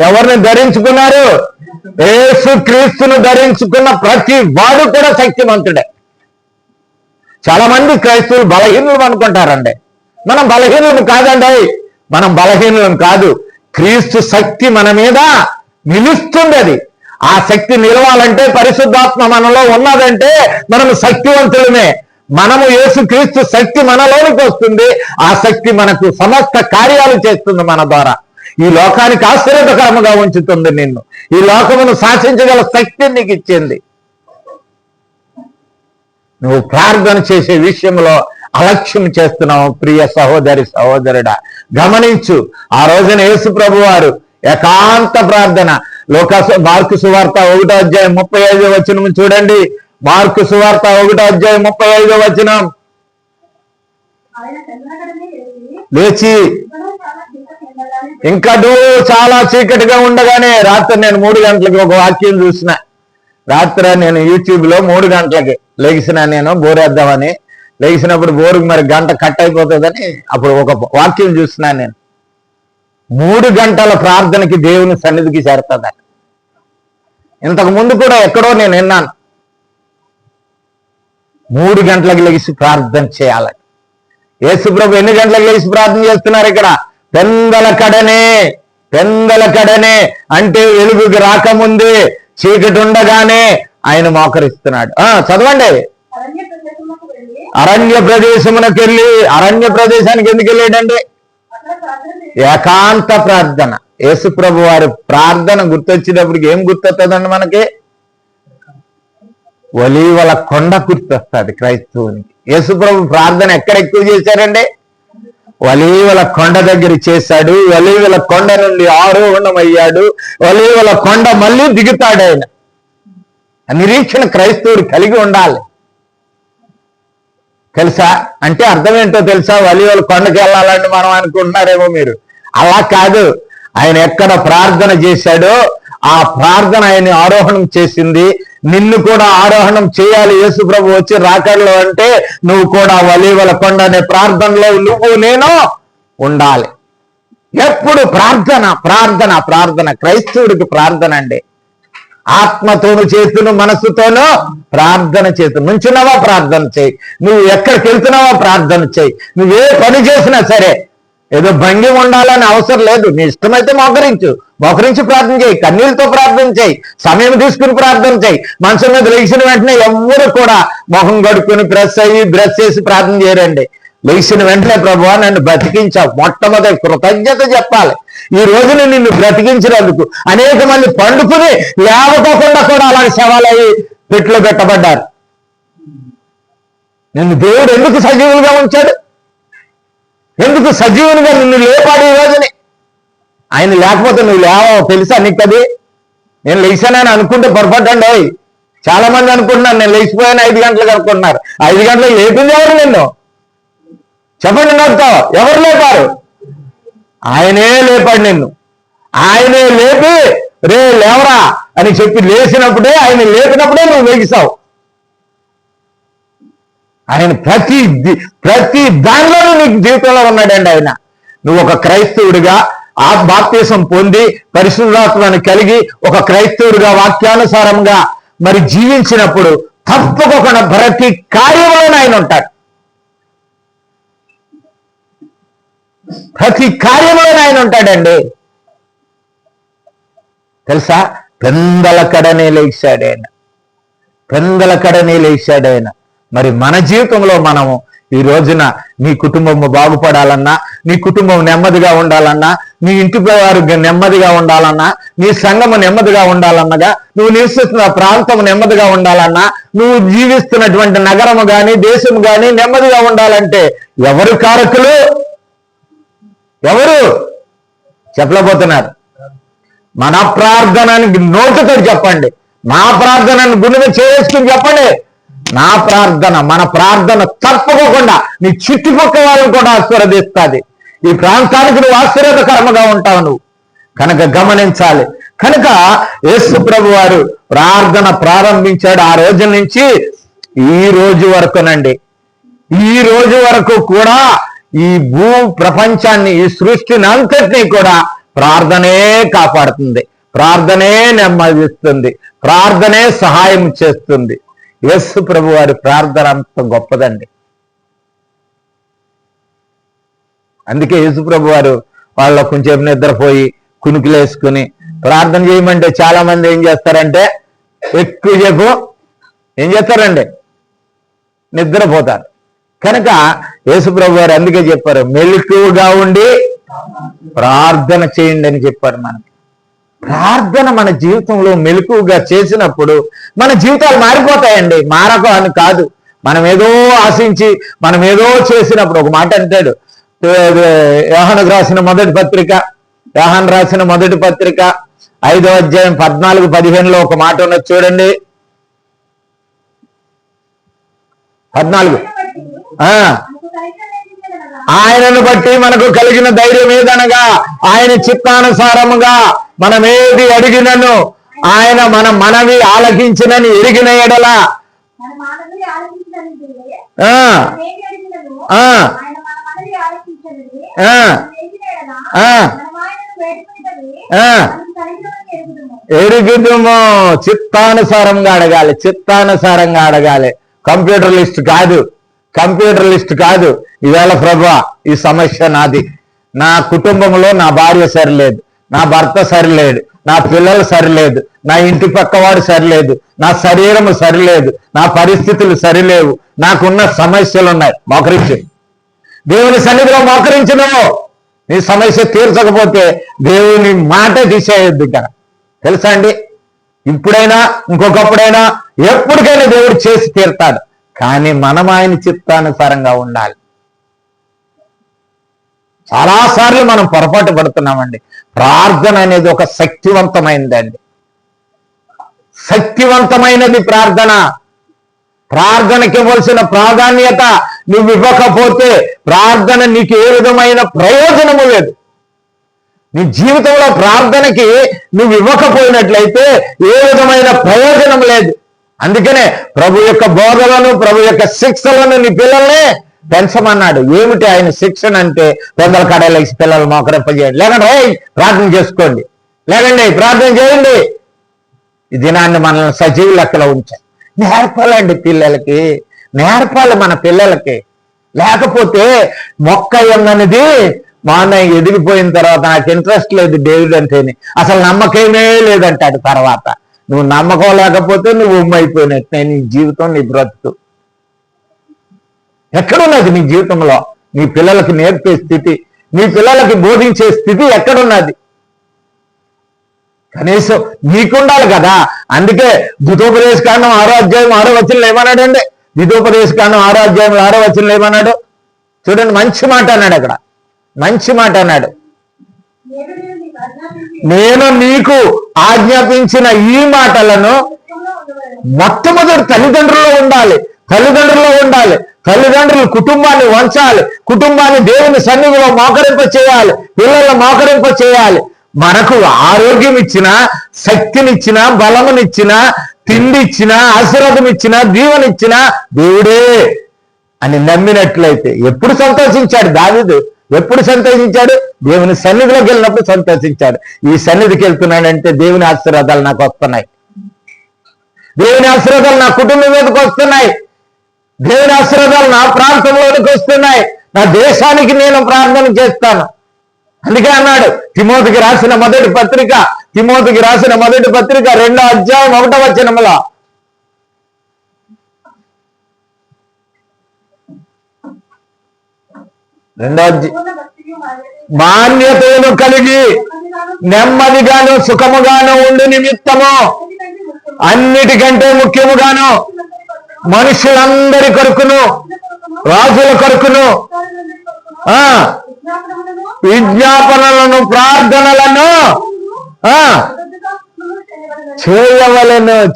ఎవరిని ధరించుకున్నారు? యేసు క్రీస్తును ధరించుకున్న ప్రతి వాడు కూడా శక్తిమంతుడే. చాలా మంది క్రైస్తవులు బలహీనులు అనుకుంటారండి. మనం బలహీనులు కాదండి, మనం బలహీనులం కాదు. క్రీస్తు శక్తి మన మీద నిలుస్తుంది. అది ఆ శక్తి నిలవాలంటే పరిశుద్ధాత్మ మనలో ఉన్నదంటే మనము శక్తివంతులమే. మనము యేసుక్రీస్తు శక్తి మనలోనికి వస్తుంది. ఆ శక్తి మనకు సమస్త కార్యాలు చేస్తుంది మన ద్వారా. ఈ లోకానికి ఆశీర్వాదకరముగా ఉంచుతుంది నిన్ను. ఈ లోకమును శాసించగల శక్తి నీకు ఇచ్చింది. నువ్వు ప్రార్థన చేసే విషయంలో అలక్ష్యం చేస్తున్నావు ప్రియ సహోదరి సహోదరుడా, గమనించు. ఆ రోజున యేసు ప్రభు వారు ఏకాంత ప్రార్థన మార్కు సువార్త 1వ అధ్యాయం 35వ వచనం చూడండి. మార్కు సువార్త 1వ అధ్యాయం 35వ వచనం. లేచి ఇంకా చాలా చీకటిగా ఉండగానే రాత్రి నేను 3 గంటలకి ఒక వాక్యం చూసిన. రాత్రి నేను యూట్యూబ్ లో 3 గంటలకి లెగిసిన. నేను బోరేద్దామని లేచినప్పుడు బోరుకు మరి గంట కట్ అయిపోతుందని అప్పుడు ఒక వాక్యం చూస్తున్నాను. నేను 3 గంటల ప్రార్థనకి దేవుని సన్నిధికి చేరుతుందని ఇంతకు ముందు కూడా ఎక్కడో నేను విన్నాను. 3 గంటలకు లెగిసి ప్రార్థన చేయాలని. యేసుప్రభు ఎన్ని గంటలకు లెగిసి ప్రార్థన చేస్తున్నారు? ఇక్కడ పెందల కడనే అంటే వెలుగుకి రాకముందే చీకటి ఉండగానే ఆయన మోకరిస్తున్నాడు. చదవండి. అరణ్య ప్రదేశమునకు వెళ్ళి, అరణ్య ప్రదేశానికి ఎందుకు వెళ్ళాడండి? ఏకాంత ప్రార్థన. యేసు ప్రభు వారి ప్రార్థన గుర్తొచ్చేటప్పటికి ఏం గుర్తొస్తుందండి మనకి? ఒలీవల కొండ గుర్తొస్తుంది క్రైస్తవునికి. యేసు ప్రభు ప్రార్థన ఎక్కడ ఎక్కువ చేశారండి? ఒలీవల కొండ దగ్గర చేశాడు. ఒలీవల కొండ నుండి ఆరోహణమయ్యాడు. ఒలీవల కొండ మళ్ళీ దిగుతాడు ఆయన. నిరీక్షణ క్రైస్తవుడు కలిగి ఉండాలి. తెలుసా? అంటే అర్థం ఏంటో తెలుసా? ఒలీవల కొండకి వెళ్ళాలని మనం అనుకుంటున్నారేమో మీరు. అలా కాదు. ఆయన ఎక్కడ ప్రార్థన చేశాడో ఆ ప్రార్థన ఆయన్ని ఆరోహణం చేసింది. నిన్ను కూడా ఆరోహణం చేయాలి యేసు ప్రభు వచ్చి రాకడలో అంటే నువ్వు కూడా ఒలీవల కొండ అనే ప్రార్థనలో నువ్వు నేను ఉండాలి. ఎప్పుడు ప్రార్థన ప్రార్థన ప్రార్థన. క్రైస్తవుడికి ప్రార్థన అండి. ఆత్మతోను చేతును మనస్సుతోనూ ప్రార్థన చేతు. నుంచున్నావా ప్రార్థన చేయి. నువ్వు ఎక్కడికి వెళ్తున్నావా ప్రార్థన చేయి. నువ్వే పని చేసినా సరే ఏదో భంగి ఉండాలని అవసరం లేదు. నీ ఇష్టమైతే మోకరించి ప్రార్థన చేయి. కన్నీళ్ళతో ప్రార్థన చేయి. సమయం తీసుకుని ప్రార్థన చేయి. మనసు మీద లేచిన వెంటనే ఎవ్వరు కూడా మొహం కడుక్కుని బ్రష్ చేసి ప్రార్థన చేయరండి. లేచిన వెంటనే ప్రభువా నన్ను బ్రతికించావు, మొట్టమొదటి కృతజ్ఞత చెప్పాలి. ఈ రోజున నిన్ను బ్రతికించినందుకు. అనేక మంది పండుకుని లేవకోకుండా కూడా అలాంటి శవాలయ్యి పెట్టులో పెట్టబడ్డారు. నిన్ను దేవుడు ఎందుకు సజీవులుగా ఉంచాడు? ఎందుకు సజీవునిగా నిన్ను లేపాడు ఈ రోజుని? ఆయన లేకపోతే నువ్వు లేవో తెలుసా నీకు? అది నేను లేచానని అనుకుంటే పొరపాటండి. చాలా మంది అనుకుంటున్నారు నేను లేచిపోయాను 5 గంటలకు అనుకుంటున్నారు. 5 గంటలకు లేపింది ఎవరు నిన్ను? చెప్పండి నాతో, ఎవరు లేపారు? ఆయనే లేపాడు నిన్ను. ఆయనే లేపి రే లేవరా అని చెప్పి లేచినప్పుడే, ఆయన లేపినప్పుడే నువ్వు లేచావు. ఆయన ప్రతి దానిలోనూ నీకు జీవితంలో ఉన్నాడండి ఆయన. నువ్వు ఒక క్రైస్తవుడిగా ఆ బాప్తీసం పొంది పరిశుద్ధాత్మను కలిగి ఒక క్రైస్తవుడిగా వాక్యానుసారంగా మరి జీవించినప్పుడు తప్పకుండా ప్రతి కార్యంలోనే ఆయన ఉంటాడు. ప్రతి కార్యంలోనే ఆయన ఉంటాడండి. తెలుసా? పెందల కడనే లేచాడు ఆయన. పెందల కడనే లేచాడు ఆయన. మరి మన జీవితంలో మనము ఈ రోజున నీ కుటుంబము బాగుపడాలన్నా, నీ కుటుంబం నెమ్మదిగా ఉండాలన్నా, నీ ఇంటి వారు నెమ్మదిగా ఉండాలన్నా, నీ సంఘము నెమ్మదిగా ఉండాలన్నగా, నువ్వు నివసిస్తున్న ప్రాంతం నెమ్మదిగా ఉండాలన్నా, నువ్వు జీవిస్తున్నటువంటి నగరము కానీ దేశము కానీ నెమ్మదిగా ఉండాలంటే ఎవరు కారకులు? ఎవరు చెప్పలేకపోతున్నారు? మన ప్రార్థనని నోటుతో చెప్పండి. నా ప్రార్థనను గుండె చేసుకుని చెప్పండి. నా ప్రార్థన, మన ప్రార్థన తప్పకుండా నీ చుట్టుపక్కల వాళ్ళని కూడా ఆశీర్వదిస్తుంది. ఈ ప్రాంతానికి నువ్వు ఆశీర్వాదకరంగా ఉంటావు నువ్వు కనుక గమనించాలి. కనుక యేసు ప్రభు వారు ప్రార్థన ప్రారంభించాడు. ఆ రోజు నుంచి ఈ రోజు వరకునండి, ఈ రోజు వరకు కూడా ఈ భూ ప్రపంచాన్ని, ఈ సృష్టిని అంతటినీ కూడా ప్రార్థనే కాపాడుతుంది, ప్రార్థనే నెమ్మదిస్తుంది, ప్రార్థనే సహాయం చేస్తుంది. యేసు ప్రభు వారి ప్రార్థన అంత గొప్పదండి. అందుకే యేసు ప్రభు వారు వాళ్ళ కొంచెం నిద్రపోయి కునుకులేసుకుని ప్రార్థన చేయమంటే చాలా మంది ఏం చేస్తారంటే ఎక్కువసేపు ఏం చేస్తారండి? నిద్రపోతారు. కనుక యేసు ప్రభు వారు అందుకే చెప్పారు, మెలకువగా ఉండి ప్రార్థన చేయండి అని చెప్పారు. మనకి ప్రార్థన మన జీవితంలో మెలకువగా చేసినప్పుడు మన జీవితాలు మారిపోతాయండి. మారక అని కాదు, మనం ఏదో ఆశించి మనం ఏదో చేసినప్పుడు. ఒక మాట అంటాడు, యోహాను రాసిన మొదటి పత్రిక 5వ అధ్యాయం 14-15 ఒక మాట ఉన్నది చూడండి. 14 ఆయనను బట్టి మనకు కలిగిన ధైర్యం ఏదనగా ఆయన చిత్తానుసారముగా మనం ఏది అడిగినను ఆయన మన మనవి ఆలకించినని ఎరిగిన ఎడల ఎరుగుదుము. చిత్తానుసారంగా అడగాలి, చిత్తానుసారంగా అడగాలి. కంప్యూటర్ లిస్ట్ కాదు. ఈవేళ ప్రభా ఈ సమస్య నాది, నా కుటుంబంలో నా భార్య సరిలేదు, నా భర్త సరిలేడు, నా పిల్లలు సరిలేదు, నా ఇంటి పక్కవాడు సరిలేదు, నా శరీరము సరిలేదు, నా పరిస్థితులు సరిలేవు, నాకున్న సమస్యలు ఉన్నాయి. మోకరించి దేవుని సన్నిధిలో మోకరించినవు. నీ సమస్య తీర్చకపోతే దేవుని మాట తీసేయొద్దు. ఇక్కడ తెలుసా అండి, ఇప్పుడైనా ఇంకొకప్పుడైనా ఎప్పటికైనా దేవుడు చేసి తీరుతాడు. కానీ మనం ఆయన చిత్తానుసారంగా ఉండాలి. చాలాసార్లు మనం పొరపాటు పడుతున్నామండి. ప్రార్థన అనేది ఒక శక్తివంతమైనదండి, శక్తివంతమైనది ప్రార్థన. ప్రార్థనకి ఇవ్వాల్సిన ప్రాధాన్యత నువ్వు ఇవ్వకపోతే ప్రార్థన నీకు ఏ విధమైన ప్రయోజనము లేదు. నీ జీవితంలో ప్రార్థనకి నువ్వు ఇవ్వకపోయినట్లయితే ఏ విధమైన ప్రయోజనం లేదు. అందుకనే ప్రభు యొక్క బోధలను, ప్రభు యొక్క శిక్షలను నీ పిల్లల్ని పెంచమన్నాడు. ఏమిటి ఆయన శిక్షణ అంటే? పెద్దల కడలేసి పిల్లలు మోకరింపజేయండి, లేకండి ప్రార్థన చేసుకోండి, లేకండి ప్రార్థన చేయండి. ఈ దినాన్ని మనల్ని సజీవ లెక్కలో ఉంచాలి. నేర్పాలండి పిల్లలకి, నేర్పాలి మన పిల్లలకి. లేకపోతే మొక్క ఉన్నది మాన్న ఎదిగిపోయిన తర్వాత నాకు ఇంట్రెస్ట్ లేదు డేవిడ్ అంటేనే, అసలు నమ్మకమే లేదంటాడు. తర్వాత నువ్వు నమ్మకం లేకపోతే నువ్వు ఉమ్మైపోయినట్టు నీ జీవితం, నీ బ్రతుకు ఎక్కడున్నది? నీ జీవితంలో నీ పిల్లలకి నేర్పే స్థితి, నీ పిల్లలకి బోధించే స్థితి ఎక్కడున్నది? కనీసం నీకుండాలి కదా. అందుకే ద్వితోపదేశకాండం 6వ అధ్యాయం 6వ వచనంలో ఏమన్నాడండి? ద్వితోపదేశకాండం 6వ అధ్యాయంలో 6వ వచనంలో ఏమన్నాడు చూడండి. మంచి మాట అన్నాడు అక్కడ, మంచి మాట అన్నాడు. నేను నీకు ఆజ్ఞాపించిన ఈ మాటలను మొట్టమొదటి తల్లిదండ్రుల్లో ఉండాలి. తల్లిదండ్రులు కుటుంబాన్ని వంచాలి. కుటుంబాన్ని దేవుని సన్నిధిలో మోకరింప చేయాలి. పిల్లలను మోకరింప చేయాలి. మనకు ఆరోగ్యం ఇచ్చిన, శక్తినిచ్చిన, బలమునిచ్చిన, తిండి ఇచ్చిన, ఆశీర్వాదం ఇచ్చిన, దీవెనిచ్చిన దేవుడే అని నమ్మినట్లయితే ఎప్పుడు సంతోషించాడు దావీదు? ఎప్పుడు సంతోషించాడు? దేవుని సన్నిధిలోకి వెళ్ళినప్పుడు సంతోషించాడు. ఈ సన్నిధికి వెళ్తున్నాడంటే దేవుని ఆశీర్వాదాలు నాకు వస్తున్నాయి, దేవుని ఆశీర్వాదాలు నా కుటుంబం మీదకి వస్తున్నాయి, దేవుని ఆశీర్వాదాలు నా ప్రాంతంలోనికి వస్తున్నాయి, నా దేశానికి నేను ప్రార్థన చేస్తాను. అందుకే అన్నాడు తిమోతికి రాసిన మొదటి పత్రిక 2వ అధ్యాయం 1వ వచనములో, మాన్యతను కలిగి నెమ్మదిగాను సుఖముగాను ఉండు నిమిత్తము అన్నిటికంటే ముఖ్యముగాను మనుషులందరి కొరకును, రాజుల కొరకును విజ్ఞాపనలను, ప్రార్థనలను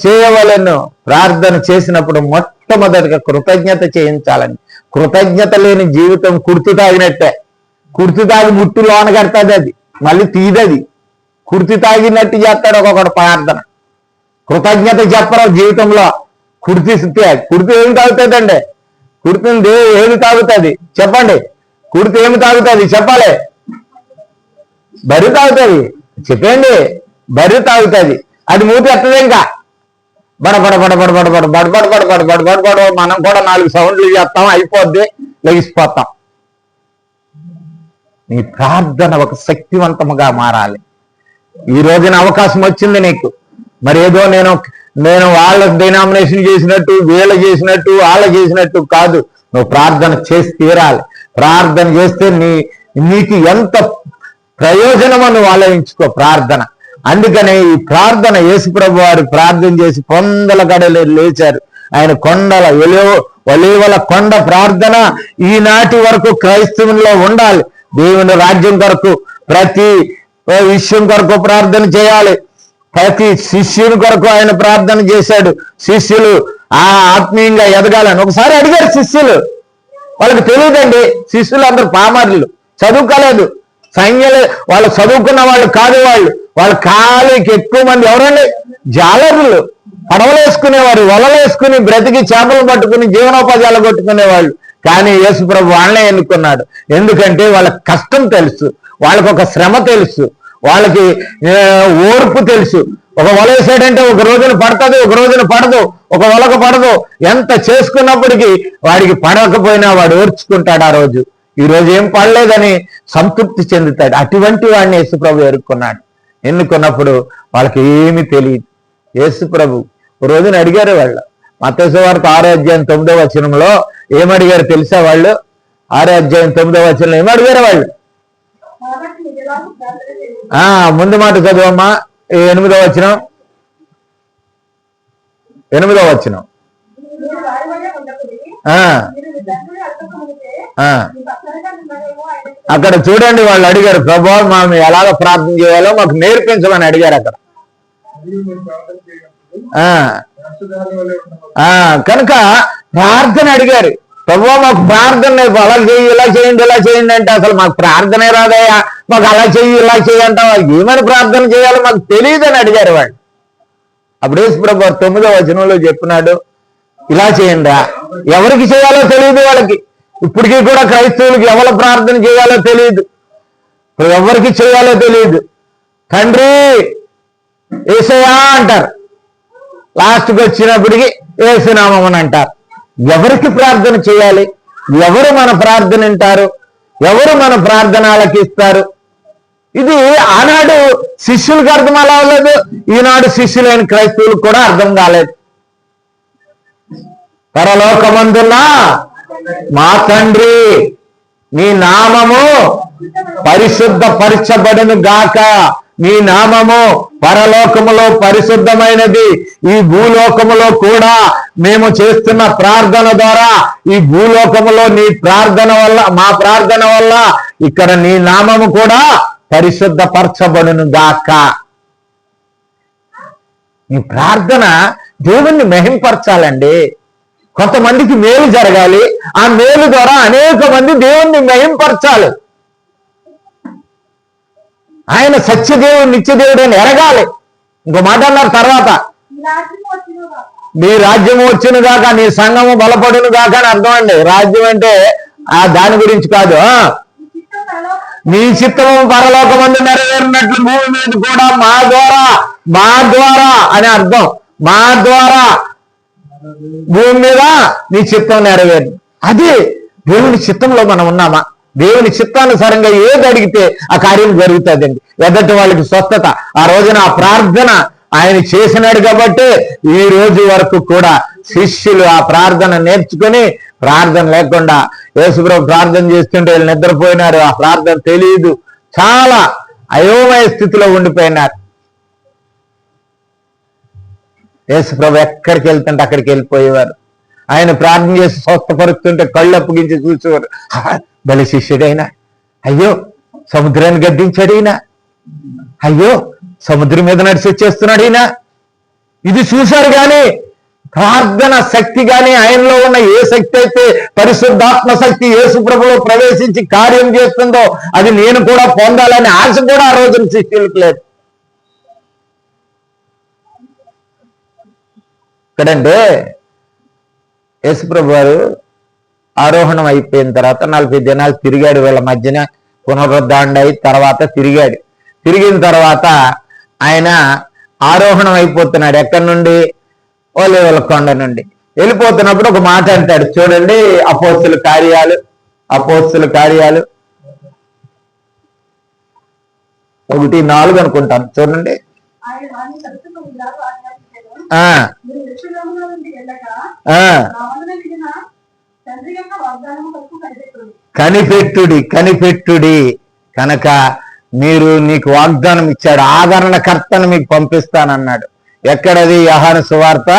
చేయవలెను. ప్రార్థన చేసినప్పుడు మొట్టమొదటిగా కృతజ్ఞత చేయించాలని. కృతజ్ఞత లేని జీవితం కుర్తు తాగినట్టే. కుర్తు తాగి ముట్టు లోన కడతాది, అది మళ్ళీ తీదది. కుర్తు తాగినట్టు చేస్తాడు ఒక్కొక్కడు ప్రార్థన. కృతజ్ఞత చెప్పరు జీవితంలో. కుర్తి ఏమి తాగుతుందండి? కుర్తింది ఏమి తాగుతుంది చెప్పండి? కుర్తి ఏమి తాగుతుంది చెప్పాలి? బరి తాగుతుంది. చెప్పండి, బరి తాగుతుంది. అది మూతి ఎత్తది. ఇంకా బడబడ బడబడ బడబడ బడబడ బడబడ బడబడ బడ మనం కూడా 4 సౌండ్లు చేస్తాం, అయిపోద్ది, లెగిసిపోతాం. నీ ప్రార్థన ఒక శక్తివంతముగా మారాలి. ఈ రోజున అవకాశం వచ్చింది నీకు. మరి ఏదో నేను వాళ్ళ డినామినేషన్ చేసినట్టు, వీళ్ళ చేసినట్టు, వాళ్ళ చేసినట్టు కాదు. నువ్వు ప్రార్థన చేసి తీరాలి. ప్రార్థన చేస్తే నీకు ఎంత ప్రయోజనమో నువ్వు ఆలోచించుకో ప్రార్థన. అందుకనే ఈ ప్రార్థన యేసుప్రభు వారు ప్రార్థన చేసి కొండల గడలు లేచారు. ఆయన ఒలీవల కొండ ప్రార్థన ఈనాటి వరకు క్రైస్తవుల్లో ఉండాలి. దేవుని రాజ్యం కొరకు, ప్రతి విషయం కొరకు ప్రార్థన చేయాలి. ప్రతి శిష్యుని కొరకు ఆయన ప్రార్థన చేశాడు. శిష్యులు ఆత్మీయంగా ఎదగాలని ఒకసారి అడిగారు శిష్యులు. వాళ్ళకి తెలియదండి. శిష్యులు అందరూ పామరులు, చదువుకోలేదు. వాళ్ళు చదువుకున్న వాళ్ళు కాదు. వాళ్ళు ఖాళీకి ఎక్కువ మంది ఎవరండి? జాలరులు. పడవలు వేసుకునేవారు, వలలు వేసుకుని బ్రతికి చేపలు పట్టుకుని జీవనోపాధి అలగొట్టుకునేవాళ్ళు. కానీ యేసుప్రభు వాళ్ళనే ఎన్నుకున్నాడు. ఎందుకంటే వాళ్ళకి కష్టం తెలుసు, వాళ్ళకి ఒక శ్రమ తెలుసు, వాళ్ళకి ఓర్పు తెలుసు. ఒక వల వేసాడంటే ఒక రోజున పడుతుంది, ఒక రోజున పడదు, ఒక వలకు పడదు. ఎంత చేసుకున్నప్పటికీ వాడికి పడకపోయినా వాడు ఓర్చుకుంటాడు. ఆ రోజు ఈ రోజు ఏం పడలేదని సంతృప్తి చెందుతాడు. అటువంటి వాడిని యేసుప్రభు ఎన్నుకున్నప్పుడు వాళ్ళకి ఏమీ తెలియదు. యేసుప్రభు ఒక రోజున అడిగారు వాళ్ళు. మత్తయి సువార్త 6వ అధ్యాయం 9వ వచనంలో ఏమడిగారు తెలుసా? వాళ్ళు 6వ అధ్యాయం 9వ వచనంలో ఏమడిగారు వాళ్ళు? ముందు మాట చదువమ్మా. 8వ వచనం. అక్కడ చూడండి, వాళ్ళు అడిగారు, ప్రభువా మేము ఎలాగ ప్రార్థన చేయాలో మాకు నేర్పించమని అడిగారు అక్కడ. కనుక ప్రార్థన అడిగారు. ప్రభువా మాకు ప్రార్థన లేదు, అలా చెయ్యి, ఇలా చేయండి, ఇలా చేయండి అంటే అసలు మాకు ప్రార్థనే రాదయ్యా, మాకు అలా చెయ్యి, ఇలా చెయ్యి అంటాం, ఏమని ప్రార్థన చేయాలో మాకు తెలియదని అడిగారు వాళ్ళు. అప్పుడు యేసుప్రభు 9వ వచనంలో చెప్పినాడు, ఇలా చేయండి రా. ఎవరికి చేయాలో తెలియదు వాళ్ళకి. ఇప్పటికీ కూడా క్రైస్తవులకి ఎవరు ప్రార్థన చేయాలో తెలియదు, ఎవరికి చేయాలో తెలియదు. తండ్రి యేసయ్యా అంటారు, లాస్ట్కి వచ్చినప్పటికీ యేసునామం అని అంటారు. ఎవరికి ప్రార్థన చేయాలి? ఎవరు మన ప్రార్థన వింటారు? ఎవరు మన ప్రార్థన ఆలకిస్తారు? ఇది ఆనాడు శిష్యులకు అర్థం అవ్వలేదు, ఈనాడు శిష్యులైన క్రైస్తవులకు కూడా అర్థం కాలేదు. పరలోకమందున్న మా తండ్రి, నీ నామము పరిశుద్ధపరచబడును గాక. నీ నామము పరలోకములో పరిశుద్ధమైనది. ఈ భూలోకములో కూడా మేము చేస్తున్న ప్రార్థన ద్వారా, ఈ భూలోకములో నీ ప్రార్థన వల్ల, మా ప్రార్థన వల్ల ఇక్కడ నీ నామము కూడా పరిశుద్ధపరచబడును గాక. ఈ ప్రార్థన దేవుణ్ణి మహింపరచాలండి. కొంతమందికి మేలు జరగాలి, ఆ మేలు ద్వారా అనేక మంది దేవుణ్ణి మహింపరచాలి. ఆయన సత్యదేవుడు నిత్యదేవుడు అని ఎరగాలి. ఇంకో మాట అన్నారు తర్వాత, నీ రాజ్యము వచ్చును గాక, నీ సంఘము బలపడును గాక అని అర్థం అండి. రాజ్యం అంటే దాని గురించి కాదు, నీ చిత్తము పరలోకమందు నెరవేరినట్లు భూమి మీద కూడా మా ద్వారా అని అర్థం. మా ద్వారా భూమి మీద నీ చిత్తం నెరవేరు. అది దేవుని చిత్తంలో మనం ఉన్నామా? దేవుని చిత్తానుసారంగా ఏది అడిగితే ఆ కార్యం జరుగుతుందండి. ఎదటి వాళ్ళకి స్వస్థత. ఆ రోజున ఆ ప్రార్థన ఆయన చేసినాడు కాబట్టి ఈ రోజు వరకు కూడా శిష్యులు ఆ ప్రార్థన నేర్చుకుని, ప్రార్థన లేకుండా యేసుప్రభు ప్రార్థన చేస్తుంటే వీళ్ళు నిద్రపోయినారు, ఆ ప్రార్థన తెలియదు, చాలా అయోమయ స్థితిలో ఉండిపోయినారు. యేసుప్రభు ఎక్కడికి వెళ్తుంటే అక్కడికి వెళ్ళిపోయేవారు. ఆయన ప్రార్థన చేసి స్వస్థపరుస్తుంటే కళ్ళు అప్పగించి చూసేవారు. బలి శిష్యుడైనా, అయ్యో సముద్రాన్ని గద్దించాడు ఈయన, అయ్యో సముద్రం మీద నడిచి వచ్చేస్తున్నాడు ఈయన. ఇది చూశారు కానీ ప్రార్థన శక్తి కానీ ఆయనలో ఉన్న ఏ శక్తి అయితే పరిశుద్ధాత్మ శక్తి యేసుప్రభులో ప్రవేశించి కార్యం చేస్తుందో అది నేను కూడా పొందాలని ఆశ కూడా ఆ రోజున శిష్యులకు లేదు. ఇక్కడంటే యేసుప్రభు వారు ఆరోహణం అయిపోయిన తర్వాత 40 దినాలు తిరిగాడు. వీళ్ళ మధ్యన పునరుద్ధరణ అయి తర్వాత తిరిగిన తర్వాత ఆయన ఆరోహణం అయిపోతున్నాడు. ఎక్కడి నుండి? ఒలీవల కొండ నుండి వెళ్ళిపోతున్నప్పుడు ఒక మాట అంటాడు చూడండి. అపోస్తుల కార్యాలు 1:4 అనుకుంటాను, చూడండి. కనిపెట్టుడి కనుక నీకు వాగ్దానం ఇచ్చాడు, ఆదరణకర్తను మీకు పంపిస్తానన్నాడు. ఎక్కడది? యోహాను సువార్త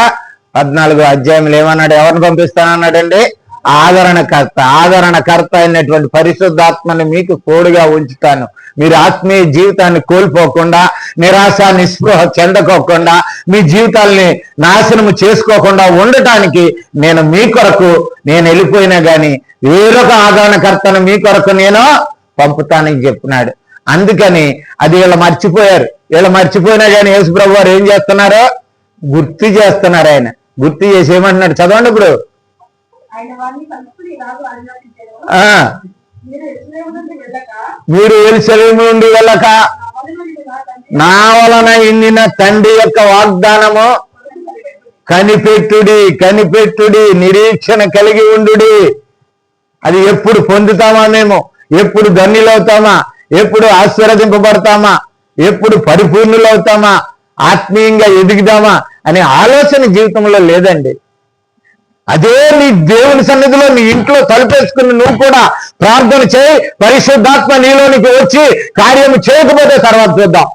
14వ అధ్యాయంలో ఏమన్నాడు? ఎవరిని పంపిస్తానన్నాడండి? ఆదరణకర్త అయినటువంటి పరిశుద్ధాత్మని మీకు తోడుగా ఉంచుతాను. మీరు ఆత్మీయ జీవితాన్ని కోల్పోకుండా, నిరాశ నిస్పృహ చెందకోకుండా, మీ జీవితాల్ని నాశనము చేసుకోకుండా ఉండటానికి నేను మీ కొరకు, నేను వెళ్ళిపోయినా గాని వేరొక ఆదరణకర్తను మీ కొరకు నేను పంపుతానని చెప్పినాడు. అందుకని అది వీళ్ళు మర్చిపోయారు. వీళ్ళు మర్చిపోయినా కానీ యేసుప్రభు వారు ఏం చేస్తున్నారు? గుర్తు చేస్తున్నారు. ఆయన గుర్తు చేసి ఏమంటున్నాడు? చదవండి ఇప్పుడు. మీరు యెరూషలేము నుండి వెళ్ళక నా వలన ఇందిన తండ్రి యొక్క వాగ్దానము కనిపెట్టుడి, నిరీక్షణ కలిగి ఉండుడి. అది ఎప్పుడు పొందుతామా? మేము ఎప్పుడు ధన్యులవుతామా? ఎప్పుడు ఆశీర్వదింపబడతామా? ఎప్పుడు పరిపూర్ణులవుతామా? ఆత్మీయంగా ఎదుగుదామా అనే ఆలోచన జీవితంలో లేదండి. అదే నీ దేవుని సన్నిధిలో నీ ఇంట్లో తలుపేసుకుని నువ్వు కూడా ప్రార్థన చేయి. పరిశుద్ధాత్మ నీలోనికి వచ్చి కార్యము చేయకపోతే తర్వాత చూద్దాం.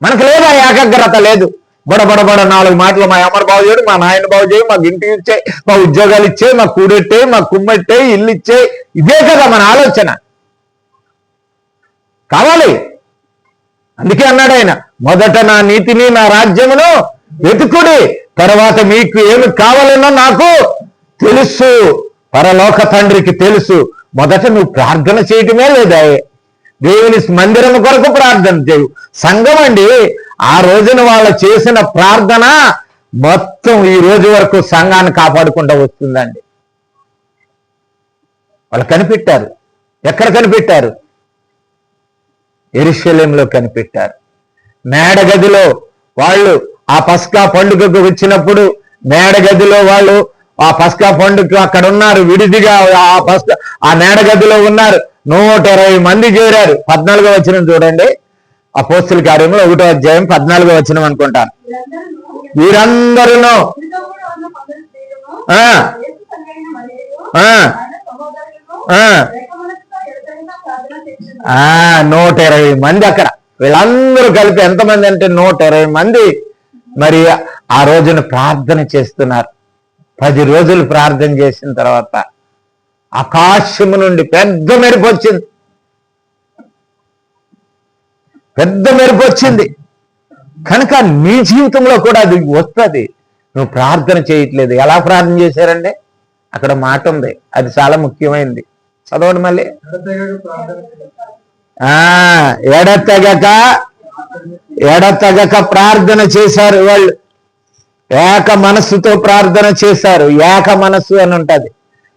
మనకు లేదు, ఆ ఏకాగ్రత లేదు. బడబడ 4 మాటలు మా అమ్మను బాగు చేయడు, మా నాయన బాగు చేయి, మాకు ఇంటికి ఇచ్చే, మా ఉద్యోగాలు ఇచ్చే, మా కూడెట్టే, మా కుమ్మెట్టే, ఇల్లు ఇచ్చే, ఇదే కదా మన ఆలోచన కావాలి. అందుకే అన్నాడు ఆయన, మొదట నా నీతిని నా రాజ్యమును వెతుకుడి, తర్వాత మీకు ఏమి కావాలన్నా నాకు తెలుసు. పరలోక తండ్రికి తెలుసు. మొదట నువ్వు ప్రార్థన చేయటమే లేదా? దేవుని మందిరం కొరకు ప్రార్థన చేయు. సంఘం అండి, ఆ రోజున వాళ్ళు చేసిన ప్రార్థన మొత్తం ఈ రోజు వరకు సంఘాన్ని కాపాడుకుంటూ వస్తుందండి. వాళ్ళు కనిపెట్టారు. ఎక్కడ కనిపెట్టారు? యెరూషలేములో కనిపెట్టారు. మేడగదిలో వాళ్ళు ఆ పస్కా పండుగకు వచ్చినప్పుడు మేడగదిలో వాళ్ళు ఆ పస్కా పండుగ అక్కడ ఉన్నారు, విడిదిగా ఆ మేడగదిలో ఉన్నారు. 120 మంది చేరారు. 14వ వచనం చూడండి. అపోస్తుల కార్యములు 1వ అధ్యాయం 14వ వచనం అనుకుంటాను. వీరందరూ 120 మంది అక్కడ. వీళ్ళందరూ కలిపి ఎంతమంది అంటే 120 మంది మరి ఆ రోజున ప్రార్థన చేస్తున్నారు. 10 రోజులు ప్రార్థన చేసిన తర్వాత ఆకాశము నుండి పెద్ద మెరుపు వచ్చింది. పెద్ద మెరుపు వచ్చింది. కనుక నీ జీవితంలో కూడా అది వస్తుంది. నువ్వు ప్రార్థన చేయట్లేదు. ఎలా ప్రార్థన చేశారండి? అక్కడ మాట ఉంది, అది చాలా ముఖ్యమైనది. చదవండి మళ్ళీ. ఎడతెగక ప్రార్థన చేశారు వాళ్ళు. ఏక మనస్సుతో ప్రార్థన చేశారు. ఏక మనస్సు అని ఉంటది.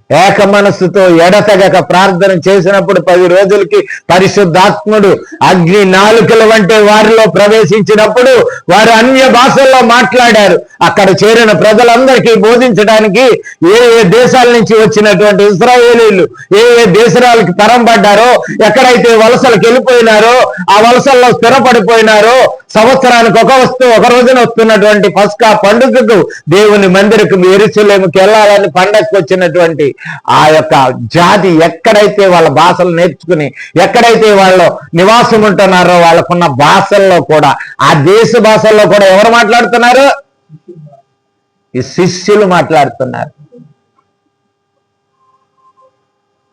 ఏక మనస్సుతో ఎడతెగక ప్రార్థన చేసినప్పుడు 10 రోజులకి పరిశుద్ధాత్ముడు అగ్ని నాలుకల వంటి వారిలో ప్రవేశించినప్పుడు వారు అన్య భాషల్లో మాట్లాడారు. అక్కడ చేరిన ప్రజలందరికీ బోధించడానికి ఏ దేశాల నుంచి వచ్చినటువంటి ఇశ్రాయేలీలు ఏ దేశాలకి తరంపడ్డారో, ఎక్కడైతే వలసలకు వెళ్ళిపోయినారో, ఆ వలసల్లో స్థిరపడిపోయినారో, సంవత్సరానికి ఒక రోజున వస్తున్నటువంటి పస్కా పండుగకు దేవుని మందిరకు యెరూషలేముకి వెళ్ళాలని పండగకు వచ్చినటువంటి ఆ యొక్క జాతి ఎక్కడైతే వాళ్ళ భాషలు నేర్చుకుని ఎక్కడైతే వాళ్ళు నివాసం ఉంటున్నారో వాళ్ళకున్న భాషల్లో కూడా, ఆ దేశ భాషల్లో కూడా ఎవరు మాట్లాడుతున్నారు? ఈ శిష్యులు మాట్లాడుతున్నారు.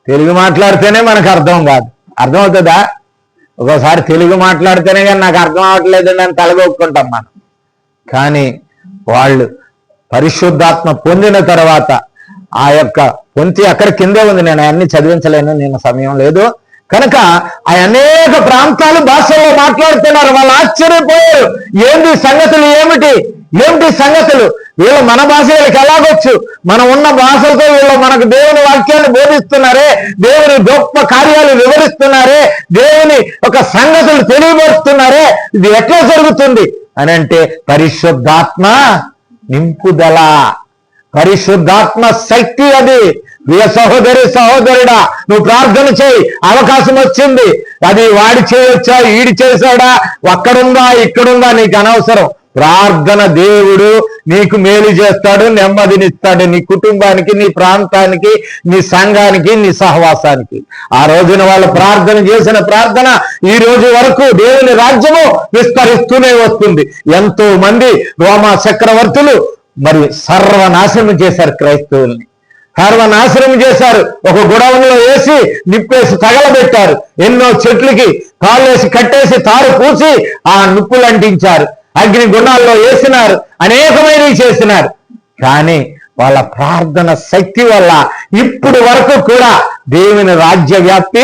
తెలుగు మాట్లాడితేనే మనకు అర్థం కాదు. అర్థమవుతుందా? ఒక్కోసారి తెలుగు మాట్లాడితేనే కానీ నాకు అర్థం అవ్వట్లేదండి అని తలగొక్కుంటాం మనం. కానీ వాళ్ళు పరిశుద్ధాత్మ పొందిన తర్వాత ఆ యొక్క పొంతి అక్కడ కిందే ఉంది, నేను అన్ని చదివించలేను, నేను సమయం లేదు కనుక ఆ అనేక ప్రాంతాలు భాషల్లో మాట్లాడుతున్నారు. వాళ్ళు ఆశ్చర్యపోయారు. ఏంటి సంగతులు, ఏమిటి సంగతులు? వీళ్ళు మన భాష వీళ్ళకి ఎలాగొచ్చు? మనం ఉన్న భాషలతో వీళ్ళు మనకు దేవుని వాక్యాన్ని బోధిస్తున్నారే, దేవుని గొప్ప కార్యాలు వివరిస్తున్నారే, దేవుని ఒక సంగతులు తెలియబరుస్తున్నారే, ఇది ఎట్లా జరుగుతుంది అని అంటే పరిశుద్ధాత్మ నింపుదల, పరిశుద్ధాత్మ శక్తి. అది ప్రియ సహోదరుడా, నువ్వు ప్రార్థన చేయి. అవకాశం వచ్చింది. అది వాడి చేయొచ్చా, ఈడి చేశాడా, అక్కడుందా ఇక్కడుందా నీకు అనవసరం. ప్రార్థన దేవుడు నీకు మేలు చేస్తాడు, నెమ్మదినిస్తాడు, నీ కుటుంబానికి, నీ ప్రాంతానికి, నీ సంఘానికి, నీ సహవాసానికి. ఆ రోజున వాళ్ళు ప్రార్థన చేసిన ప్రార్థన ఈ రోజు వరకు దేవుని రాజ్యము విస్తరిస్తూనే వస్తుంది. ఎంతో మంది రోమా చక్రవర్తులు మరి సర్వనాశనం చేశారు క్రైస్తవుల్ని, సర్వనాశనం చేశారు. ఒక గుడవలో వేసి నిప్పేసి తగలబెట్టారు. ఎన్నో చెట్లకి కాళ్ళేసి కట్టేసి తారు పూసి ఆ నిప్పులు అంటించారు. అగ్ని గుణాల్లో వేసినారు, అనేకమైనవి చేసినారు. కానీ వాళ్ళ ప్రార్థన శక్తి వల్ల ఇప్పుడు వరకు కూడా దేవుని రాజ్య వ్యాప్తి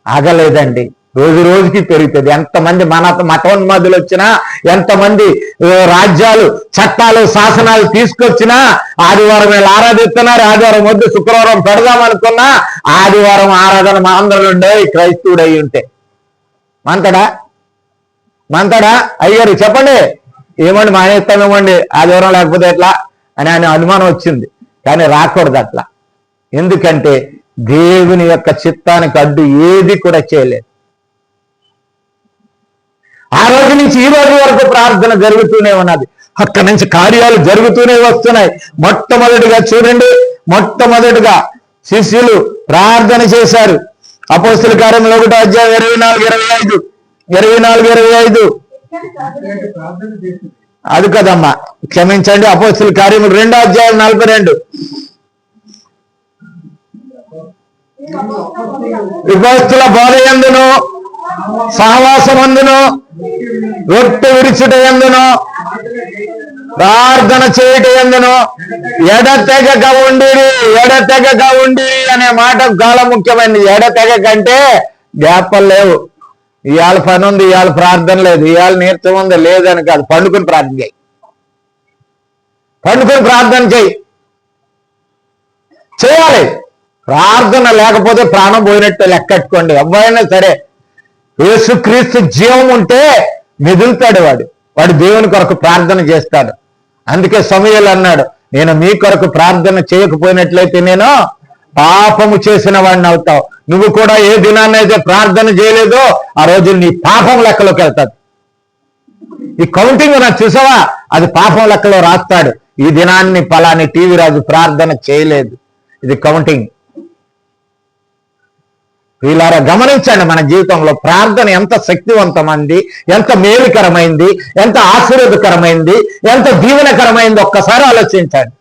ఆగలేదండి. రోజు రోజుకి పెరుగుతుంది. ఎంతమంది మతోన్మాదులు వచ్చినా, ఎంతమంది రాజ్యాలు చట్టాలు శాసనాలు తీసుకొచ్చినా, ఆదివారం వీళ్ళు ఆరాధిస్తున్నారు. ఆదివారం వద్దు శుక్రవారం పెడదామనుకున్నా, ఆదివారం ఆరాధన మా అందరూ ఉండే క్రైస్తవుడు అయి ఉంటే మంతడా అయ్యారు చెప్పండి, ఏమండి మానేస్తామేమండి ఆదివారం లేకపోతే ఎట్లా అని ఆయన అనుమానం వచ్చింది. కానీ రాకూడదు అట్లా. ఎందుకంటే దేవుని యొక్క చిత్తానికి అడ్డు ఏది కూడా చేయలేదు. ఆ రోజు నుంచి ఈ రోజు వరకు ప్రార్థన జరుగుతూనే ఉన్నది. అక్కడి నుంచి కార్యాలు జరుగుతూనే వస్తున్నాయి. మొట్టమొదటిగా చూడండి, మొట్టమొదటిగా శిష్యులు ప్రార్థన చేశారు. అపోస్తుల కార్యములు 1వ అధ్యాయం 24-25 అది కదమ్మా, క్షమించండి. అపోస్తుల కార్యములు 2వ అధ్యాయం 42. విపస్తుల బోధ యందును సహవాసమందును రొట్టె విరుచుట యందును ప్రార్థన చేయుట యందును ఎడతెగక ఉండి అనే మాట చాలా ముఖ్యమైనది. ఎడతెగక అంటే గ్యాపలు లేవు. ఇవాళ పని ఉంది, ఇవాళ ప్రార్థన లేదు, ఇవాళ నీరసం ఉంది లేదని కాదు. పండుకుని ప్రార్థన చేయి, పండుకుని ప్రార్థన చేయాలి. ప్రార్థన లేకపోతే ప్రాణం పోయినట్టు లెక్కట్టుకోండి. ఎవరైనా సరే యేసుక్రీస్తు జీవం ఉంటే మెదులుతాడు వాడు దేవుని కొరకు ప్రార్థన చేస్తాడు. అందుకే సమూయేలు అన్నాడు, నేను మీ కొరకు ప్రార్థన చేయకపోయినట్లయితే నేను పాపము చేసిన వాడిని అవుతావు. నువ్వు కూడా ఏ దినాన్నైతే ప్రార్థన చేయలేదో ఆ రోజు నీ పాపం లెక్కలోకి వెళ్తాడు. ఈ కౌంటింగ్ నాకు చూసావా, అది పాపం లెక్కలో రాస్తాడు. ఈ దినాన్ని పలాని టీవీ రాజు ప్రార్థన చేయలేదు, ఇది కౌంటింగ్. వీళ్ళారా గమనించండి, మన జీవితంలో ప్రార్థన ఎంత శక్తివంతమైంది, ఎంత మేలుకరమైంది, ఎంత ఆశీర్వాదకరమైంది, ఎంత దీవెనకరమైంది ఒక్కసారి ఆలోచించండి.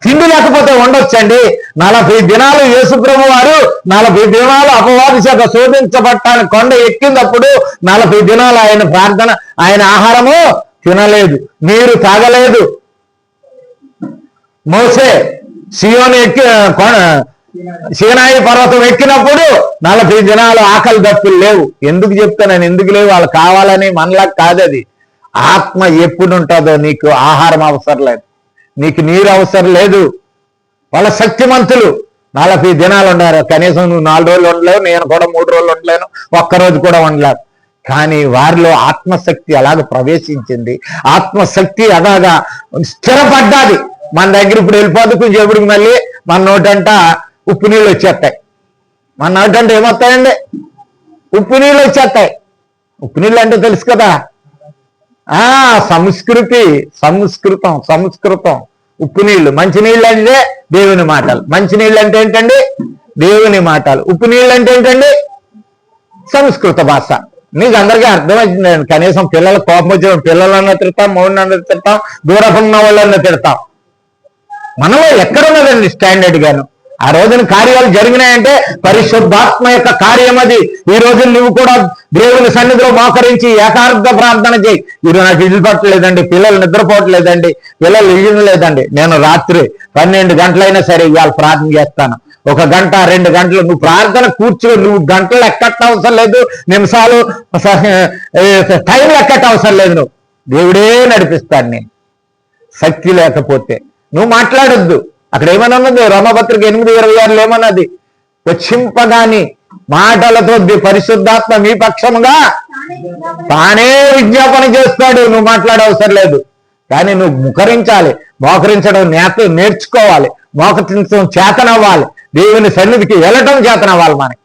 తిండి లేకపోతే ఉండొచ్చండి. 40 దినాలు యేసుప్రభు వారు 40 దినాలు అపవాది చేత శోధించబట్టానికి కొండ ఎక్కినప్పుడు 40 దినాలు ఆయన ప్రార్థన, ఆయన ఆహారము తినలేదు, నీరు తాగలేదు. మోసే సియోను సీనాయి పర్వతం ఎక్కినప్పుడు 40 దినాలు ఆకలి దప్పులు లేవు. ఎందుకు చెప్తాను, ఎందుకు లేవు? వాళ్ళు కావాలని, మనలా కాదది. ఆత్మ ఎప్పుడు ఉంటుందో నీకు ఆహారం అవసరం లేదు, నీకు నీరు అవసరం లేదు. వాళ్ళ శక్తిమంతులు 40 దినాలు ఉన్నారు. కనీసం నువ్వు 4 రోజులు ఉండలేవు, నేను కూడా 3 రోజులు ఉండలేను, ఒక్కరోజు కూడా ఉండలేవు. కానీ వారిలో ఆత్మశక్తి అలాగ ప్రవేశించింది, ఆత్మశక్తి అలాగా స్థిరపడ్డాది. మన దగ్గర ఇప్పుడు వెళ్ళిపోదు, కొంచెం ఎప్పుడు మళ్ళీ మన నోటంట ఉప్పు నీళ్ళు వచ్చేస్తాయి. మన నోటంటే ఏమొస్తాయండి? ఉప్పు నీళ్ళు వచ్చేస్తాయి. ఉప్పు నీళ్ళు అంటే తెలుసు కదా, సంస్కృతం ఉప్పు నీళ్లు. మంచినీళ్ళు అంటే దేవుని మాటలు. మంచినీళ్ళు అంటే ఏంటండి? దేవుని మాటలు. ఉప్పు నీళ్ళు అంటే ఏంటండి? సంస్కృత భాష. మీకు అందరికీ అర్థమవుతుందండి. కనీసం పిల్లలు కోపం వచ్చిన పిల్లలన్నా తిడతాం, మౌనన్నా తిడతాం, దూరపున్న వాళ్ళన్నా తిడతాం. మనలో ఎక్కడున్నదండి స్టాండర్డ్ గాను? ఆ రోజున కార్యాలు జరిగినాయంటే పరిశుద్ధాత్మ యొక్క కార్యం అది. ఈ రోజు నువ్వు కూడా దేవుని సన్నిధిలో మోకరించి ఏకార్థ ప్రార్థన చేయి. ఈరోజు నాకు ఇల్లు పట్టలేదండి, పిల్లలు నిద్రపోవట్లేదండి, పిల్లలు ఇల్లు లేదండి, నేను రాత్రి 12 గంటలైనా సరే ఇవాళ ప్రార్థన చేస్తాను. 1 గంట 2 గంటలు నువ్వు ప్రార్థన కూర్చో. నువ్వు గంటలు ఎక్కట్ట అవసరం లేదు, నిమిషాలు టైం ఎక్కట్ట అవసరం లేదు. నువ్వు దేవుడే నడిపిస్తాడు. నేను శక్తి లేకపోతే నువ్వు మాట్లాడొద్దు. అక్కడ ఏమన్నా ఉన్నది? రోమపత్రిక 8:26 ఏమన్నది? వచ్చింపగాని మాటలతో పరిశుద్ధాత్మ మీ పక్షముగా తానే విజ్ఞాపన చేస్తాడు. నువ్వు మాట్లాడవసరం లేదు, కానీ నువ్వు ముఖరించాలి. మోకరించడం నేర్చుకోవాలి, మోకరించడం చేతనవ్వాలి, దేవుని సన్నిధికి వెళ్ళటం చేతనవ్వాలి. మనకి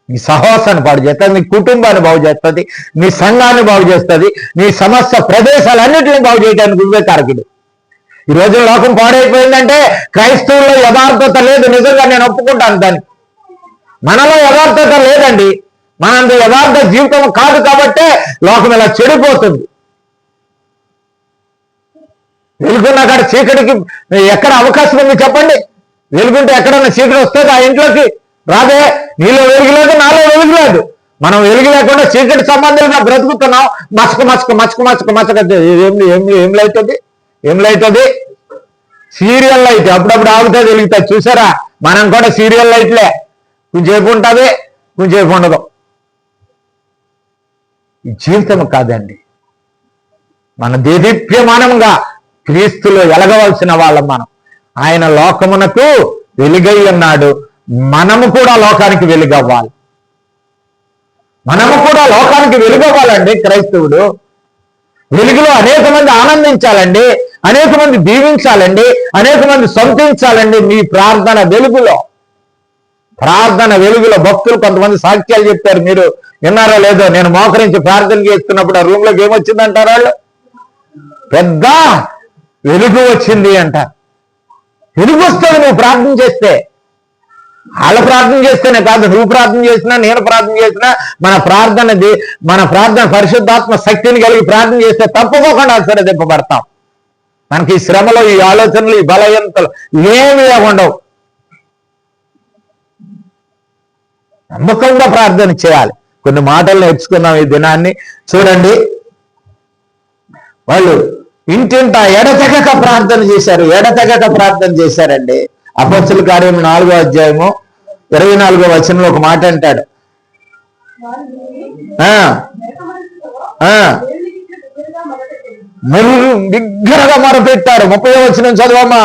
నీ సహవాసాన్ని బాగు చేస్తుంది, నీ కుటుంబాన్ని బాగు చేస్తుంది, నీ సంఘాన్ని బాగు చేస్తుంది, నీ సమస్త ప్రదేశాలన్నింటినీ బాగు చేయడానికి నువ్వే కారకుడు. ఈ రోజు లోకం పాడైపోయిందంటే క్రైస్తవుల్లో యథార్థత లేదు. నిజంగా నేను ఒప్పుకుంటాను దాన్ని. మనలో యథార్థత లేదండి, మనందు యథార్థ జీవితం కాదు కాబట్టే లోకం ఇలా చెడిపోతుంది. వెలుగున్న అక్కడ చీకటికి ఎక్కడ అవకాశం ఉంది చెప్పండి? వెలుగుంటే ఎక్కడన్నా చీకటి వస్తుంది? ఆ ఇంట్లోకి రాదే. నీలో వెలుగులేదు, నాలో వెలుగులేదు. మనం వెలుగు లేకుండా చీకటి సంబంధంగా బ్రతుకుతున్నాం. మచ్చక ఏం లైట్ అది? ఏం లైట్ అది? Serial light. అప్పుడప్పుడు ఆగుతుంది, వెలుగుతుంది. చూసారా? మనం కూడా సీరియల్ లైట్లే. కొంచెంసేపు ఉంటుంది, కొంచెంసేపు ఉండదు. జీవితం కాదండి. మన దేదీప్యమానంగా క్రీస్తులో ఎలగవలసిన వాళ్ళం మనం. ఆయన లోకమునకు వెలుగై ఉన్నాడు, మనము కూడా లోకానికి వెలుగవ్వాలి. మనము కూడా లోకానికి వెలుగవ్వాలండి. క్రైస్తవుడు వెలుగులో అనేక మంది ఆనందించాలండి, అనేక మంది దీవించాలండి, అనేక మంది సంతించాలండి. మీ ప్రార్థన వెలుగులో, భక్తులు కొంతమంది సాక్ష్యాలు చెప్పారు. మీరు విన్నారో లేదో? నేను మోకరించి ప్రార్థన చేస్తున్నప్పుడు ఆ రూమ్ లోకి ఏమొచ్చిందంటారు? వాళ్ళు పెద్ద వెలుగు వచ్చింది అంటారు. వెలుగు వస్తుంది నువ్వు ప్రార్థన చేస్తే. వాళ్ళ ప్రార్థన చేస్తేనే కాదు, నువ్వు ప్రార్థన చేసినా, నేను ప్రార్థన చేసినా, మన ప్రార్థన పరిశుద్ధాత్మ శక్తిని కలిగి ప్రార్థన చేస్తే తప్పుకోకుండా ఆశీర్వదింపబడతాం. మనకి ఈ శ్రమలో, ఈ ఆలోచనలు, ఈ బలహీనతలు ఏమీ ఉండవు. నమ్మకంగా ప్రార్థన చేయాలి. కొన్ని మాటలు నేర్చుకున్నాం ఈ దినాన్ని. చూడండి, వాళ్ళు ఇంటింట ఎడతెగక ప్రార్థన చేశారండి. అపొస్తలుల కార్యం 4వ అధ్యాయము 24వ వచనంలో ఒక మాట అంటాడు. బిగ్గరగా మొరపెట్టారు. 30వ వచనం చదవమ్మా.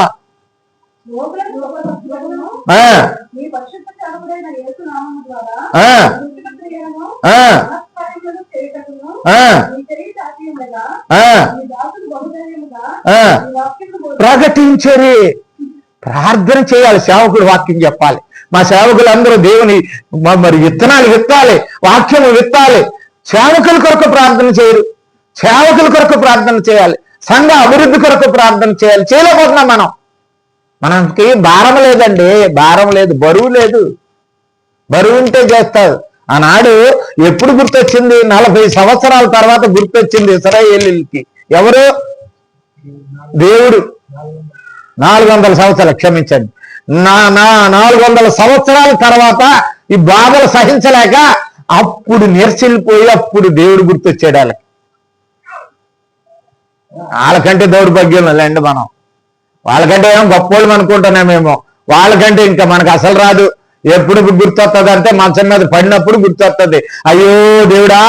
ప్రకటించరి. ప్రార్థన చేయాలి, సేవకుడు వాక్యం చెప్పాలి. మా సేవకులందరూ దేవుని మరి విత్తనాలు విత్తాలి, వాక్యము విత్తాలి. సేవకుల కొరకు ప్రార్థన చేయరు, సేవకుల కొరకు ప్రార్థన చేయాలి, సంఘ అభివృద్ధి కొరకు ప్రార్థన చేయాలి. చేయలేకపోతున్నాం మనం. మనకి భారం లేదండి, భారం లేదు, బరువు లేదు. బరువు ఉంటే చేస్తారు. ఆనాడు ఎప్పుడు గుర్తొచ్చింది? 40 సంవత్సరాల తర్వాత గుర్తొచ్చింది ఇశ్రాయేలీయులకి. ఎవరు? దేవుడు 400 సంవత్సరాలు, క్షమించండి, 400 సంవత్సరాల తర్వాత ఈ బాధలు సహించలేక అప్పుడు నీరసిల్లిపోయి అప్పుడు దేవుడు గుర్తొచ్చాడు వాళ్ళకి. వాళ్ళకంటే దౌర్భాగ్యం లేండి మనం, వాళ్ళకంటే ఏమో గొప్పోళ్ళు అనుకుంటున్నామేమో, వాళ్ళకంటే ఇంకా మనకు అసలు రాదు. ఎప్పుడు గుర్తొస్తుంది అంటే మంచం మీద పడినప్పుడు గుర్తొస్తుంది. అయ్యో దేవుడా,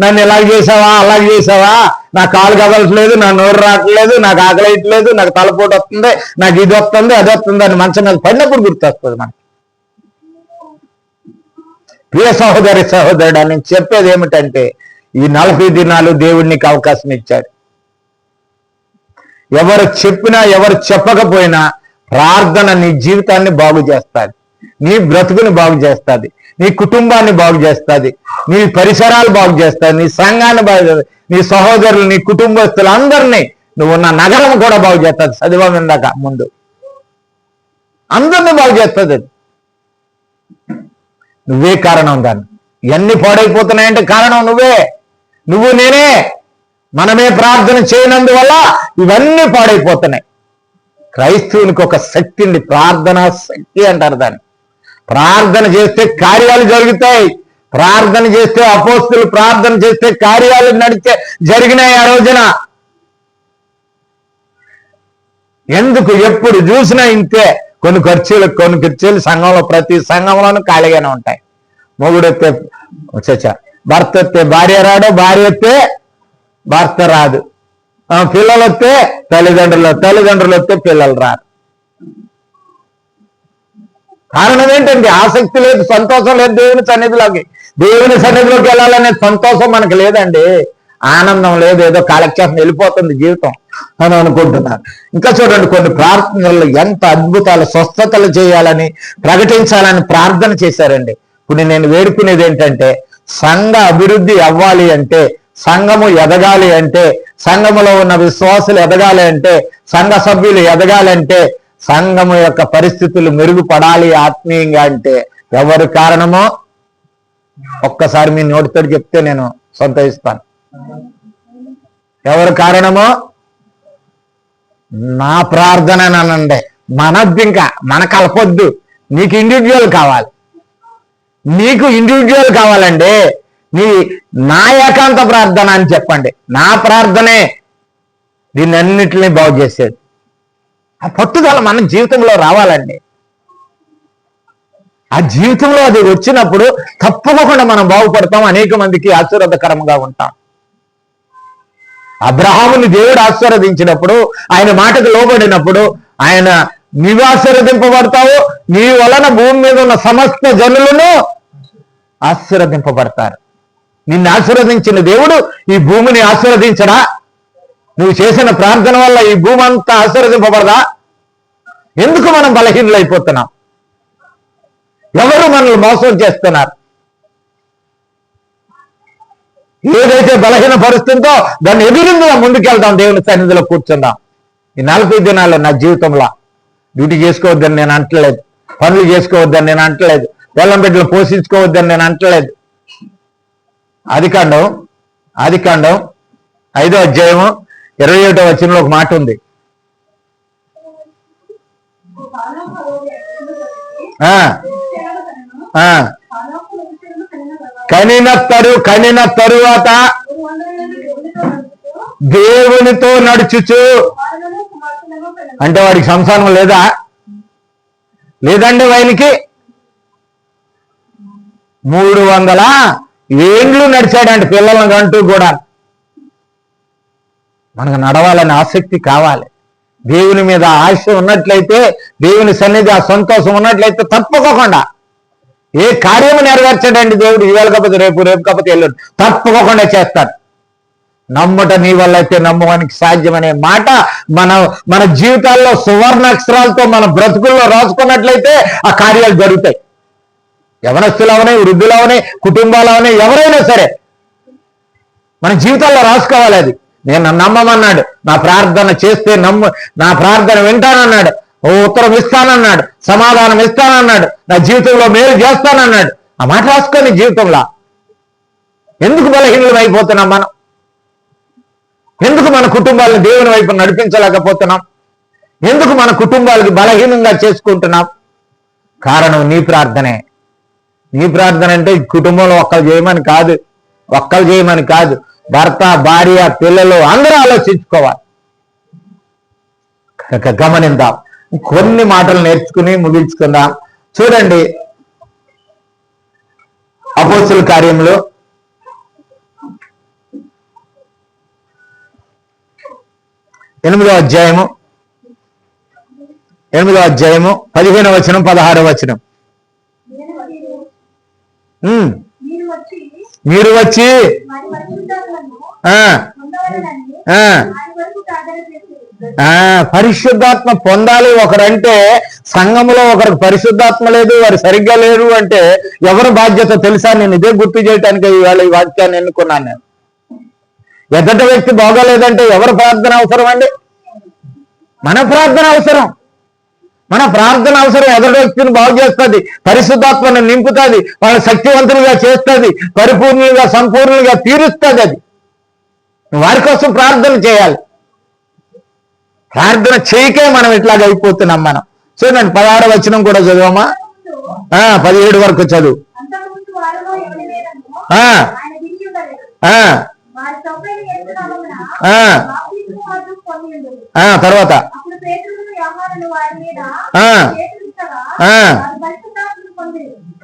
నన్ను ఇలాగ చేసావా, అలాగే చేసావా, నా కాలు కదలట్లేదు, నా నోరు రావట్లేదు, నాకు ఆకలి వేయట్లేదు, నాకు తలపోటు వస్తుంది, నాకు ఇది వస్తుంది అది వస్తుంది అని మంచం మీద పడినప్పుడు గుర్తొస్తుంది మనకి. ప్రియ సహోదరి సహోదరుడు అని చెప్పేది ఏమిటంటే, ఈ 40 దినాలు దేవుడు నీకు అవకాశం ఇచ్చాడు. ఎవరు చెప్పినా ఎవరు చెప్పకపోయినా ప్రార్థన నీ జీవితాన్ని బాగు చేస్తుంది, నీ బ్రతుకుని బాగు చేస్తుంది, నీ కుటుంబాన్ని బాగు చేస్తుంది, నీ పరిసరాలు బాగు చేస్తుంది, నీ సంఘాన్ని బాగు చేస్తుంది, నీ సహోదరులు, నీ కుటుంబస్తులు అందరినీ, నువ్వు ఉన్న నగరం కూడా బాగు చేస్తుంది. చదివాం ఇందాక ముందు, అందరినీ బాగు చేస్తుంది. నువ్వే కారణం. దాన్ని ఇవన్నీ పాడైపోతున్నాయంటే కారణం నువ్వు నేనే. మనమే ప్రార్థన చేయనందువల్ల ఇవన్నీ పాడైపోతున్నాయి. క్రైస్తవునికి ఒక శక్తి ఉంది, ప్రార్థనా శక్తి అంటారు దాన్ని. ప్రార్థన చేస్తే కార్యాలు జరుగుతాయి. ప్రార్థన చేస్తే అపోస్తులు ప్రార్థన చేస్తే కార్యాలు జరిగినాయి ఆ రోజున. ఎందుకు ఎప్పుడు చూసినా ఇంతే. కొన్ని ఖర్చులు సంఘంలో, ప్రతి సంఘంలోనూ ఖాళీగానే ఉంటాయి. మొగుడు వస్తే భర్త వస్తే భార్య రాడు, భార్య వస్తే భర్త రాదు, పిల్లలు వస్తే తల్లిదండ్రులు వస్తే పిల్లలు రారు. కారణం ఏంటండి? ఆసక్తి లేదు, సంతోషం లేదు దేవుని సన్నిధిలోకి వెళ్ళాలనే సంతోషం మనకు లేదండి, ఆనందం లేదు, ఏదో కాలక్షేపం వెళ్ళిపోతుంది జీవితం అని అనుకుంటున్నారు. ఇంకా చూడండి, కొన్ని ప్రార్థనలు ఎంత అద్భుతాలు, స్వస్థతలు చేయాలని, ప్రకటించాలని ప్రార్థన చేశారండి. ఇప్పుడు నేను వేడుకునేది ఏంటంటే, సంఘ అభివృద్ధి అవ్వాలి అంటే, సంఘము ఎదగాలి అంటే, సంఘములో ఉన్న విశ్వాసులు ఎదగాలి అంటే, సంఘ సభ్యులు ఎదగాలంటే, సంఘము యొక్క పరిస్థితులు మెరుగుపడాలి ఆత్మీయంగా అంటే ఎవరు కారణమో ఒక్కసారి మీ నోటితో చెప్తే నేను సంతోషిస్తాను. ఎవరు కారణమో నా ప్రార్థన అనండి. మనద్దు, ఇంకా మన కలపొద్దు. నీకు ఇండివిజువల్ కావాలండి. నా ఏకాంత ప్రార్థన అని చెప్పండి. నా ప్రార్థనే దీన్ని అన్నిటినీ బాగు చేసేది. ఆ పట్టుదల మన జీవితంలో రావాలండి. ఆ జీవితంలో అది వచ్చినప్పుడు తప్పకుండా మనం బాగుపడతాం, అనేక మందికి ఆశీర్వాదకరంగా ఉంటాం. అబ్రహాముని దేవుడు ఆశీర్వదించినప్పుడు, ఆయన మాటకు లోబడినప్పుడు ఆయన నీవు ఆశీర్వదింపబడతావు, నీ వలన భూమి మీద ఉన్న సమస్త జనులను ఆశీర్వదింపబడతారు. నిన్ను ఆశీర్వదించిన దేవుడు ఈ భూమిని ఆశీర్వదించడా? నువ్వు చేసిన ప్రార్థన వల్ల ఈ భూమి అంతా ఆశీర్వదింపబడదా? ఎందుకు మనం బలహీనులైపోతున్నాం? ఎవరు మనల్ని మోసం చేస్తున్నారు? ఏదైతే బలహీన పరిస్థితితో దాన్ని ఎదురుగా ముందుకెళ్దాం, దేవుని సన్నిధిలో కూర్చుందాం. ఈ 40 దినాలు నా జీవితంలో డ్యూటీ చేసుకోవద్దని నేను అంటలేదు, పనులు చేసుకోవద్దని నేను అంటలేదు, పిల్లం బిడ్డలు పోషించుకోవద్దని నేను అంటలేదు. ఆదికాండం 5వ అధ్యాయము 21వ వచనంలో ఒక మాట ఉంది. కనిన తరువాత దేవునితో నడుచుచు, అంటే వాడికి సంసారం లేదండి. ఆయనకి 300 ఏండ్లు నడిచాడంటే పిల్లలను కంటూ కూడా. మనకు నడవాలని ఆసక్తి కావాలి. దేవుని మీద ఆశ ఉన్నట్లయితే, దేవుని సన్నిధి ఆ సంతోషం ఉన్నట్లయితే తప్పకోకుండా ఏ కార్యము నెరవేర్చాడండి దేవుడు. ఇవాళ కాకపోతే రేపు, రేపు కాకపోతే ఎల్లుండి, తప్పకోకుండా చేస్తాడు. నమ్మట నీ వల్ల అయితే నమ్మడానికి సాధ్యమనే మాట మన జీవితాల్లో సువర్ణాక్షరాలతో మన బ్రతుకుల్లో రాసుకున్నట్లయితే ఆ కార్యాలు జరుగుతాయి. యవనస్తులవనే, వృద్ధులవనే, కుటుంబాలవనే, ఎవరైనా సరే మన జీవితాల్లో రాసుకోవాలి. అది నేను నమ్మమన్నాడు, నా ప్రార్థన చేస్తే నా ప్రార్థన వింటానన్నాడు, ఉత్తరం ఇస్తానన్నాడు, సమాధానం ఇస్తానన్నాడు, నా జీవితంలో మేలు చేస్తానన్నాడు. ఆ మాట రాసుకొని జీవితంలో ఎందుకు బలహీనం అయిపోతున్నాం మనం? ఎందుకు మన కుటుంబాలను దేవుని వైపు నడిపించలేకపోతున్నాం? ఎందుకు మన కుటుంబాలకి బలహీనంగా చేసుకుంటున్నాం? కారణం నీ ప్రార్థనే. నీ ప్రార్థన అంటే కుటుంబంలో ఒక్కరు చేయమని కాదు, భర్త, భార్య, పిల్లలు అందరూ ఆలోచించుకోవాలి. గమనిద్దాం, కొన్ని మాటలు నేర్చుకుని ముగించుకుందాం. చూడండి, అపోస్తుల కార్యంలో 8వ అధ్యాయము 15వ వచనం 16వ వచనం. మీరు వచ్చి పరిశుద్ధాత్మ పొందాలి. ఒకరంటే సంఘంలో ఒకరికి పరిశుద్ధాత్మ లేదు, వారు సరిగ్గా లేరు అంటే ఎవరు బాధ్యత తెలుసా? నేను ఇదే గుర్తు చేయడానికి ఇవాళ ఈ వాక్యాన్ని ఎన్నుకున్నాను. నేను ఎదటి వ్యక్తి బాగోలేదంటే ఎవరు ప్రార్థన అవసరం అండి? మన ప్రార్థన అవసరం. ఎదటి వ్యక్తిని బాగు చేస్తుంది, పరిశుద్ధాత్మను నింపుతుంది, వాళ్ళ శక్తివంతులుగా చేస్తుంది, పరిపూర్ణులుగా సంపూర్ణులుగా తీరుస్తుంది. అది వారి కోసం ప్రార్థన చేయాలి. ప్రార్థన చేయకే మనం ఇట్లాగ అయిపోతున్నాం. మనం చూడండి, 16వ వచనం కూడా చదువమ్మా, 17 వరకు చదువు. తర్వాత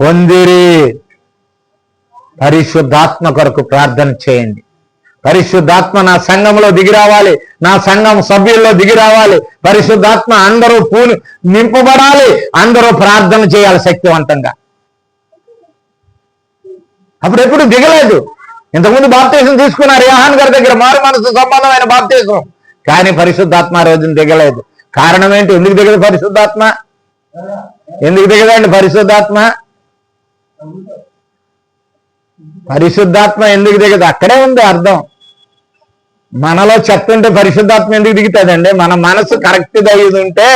పొందిరి. పరిశుద్ధాత్మ కొరకు ప్రార్థన చేయండి. పరిశుద్ధాత్మ నా సంఘంలో దిగి రావాలి, నా సంఘం సభ్యుల్లో దిగి రావాలి. పరిశుద్ధాత్మ అందరూ నింపబడాలి, అందరూ ప్రార్థన చేయాలి శక్తివంతంగా. అప్పుడు ఎప్పుడు దిగలేదు. ఇంతకుముందు బాప్తీసం తీసుకున్నారు యోహాను గారి దగ్గర, మారు మనసు సంబంధమైన బాప్తీసం, కానీ పరిశుద్ధాత్మ రోజున దిగలేదు. కారణం ఏంటి? ఎందుకు దిగదు పరిశుద్ధాత్మ? ఎందుకు దిగదండి పరిశుద్ధాత్మ? ఎందుకు దిగదు? అక్కడే ఉంది అర్థం. మనలో చెప్తుంటే పరిశుద్ధాత్మ ఎందుకు దిగుతుందండి? మన మనసు కరెక్ట్ అయ్యి ఉంటే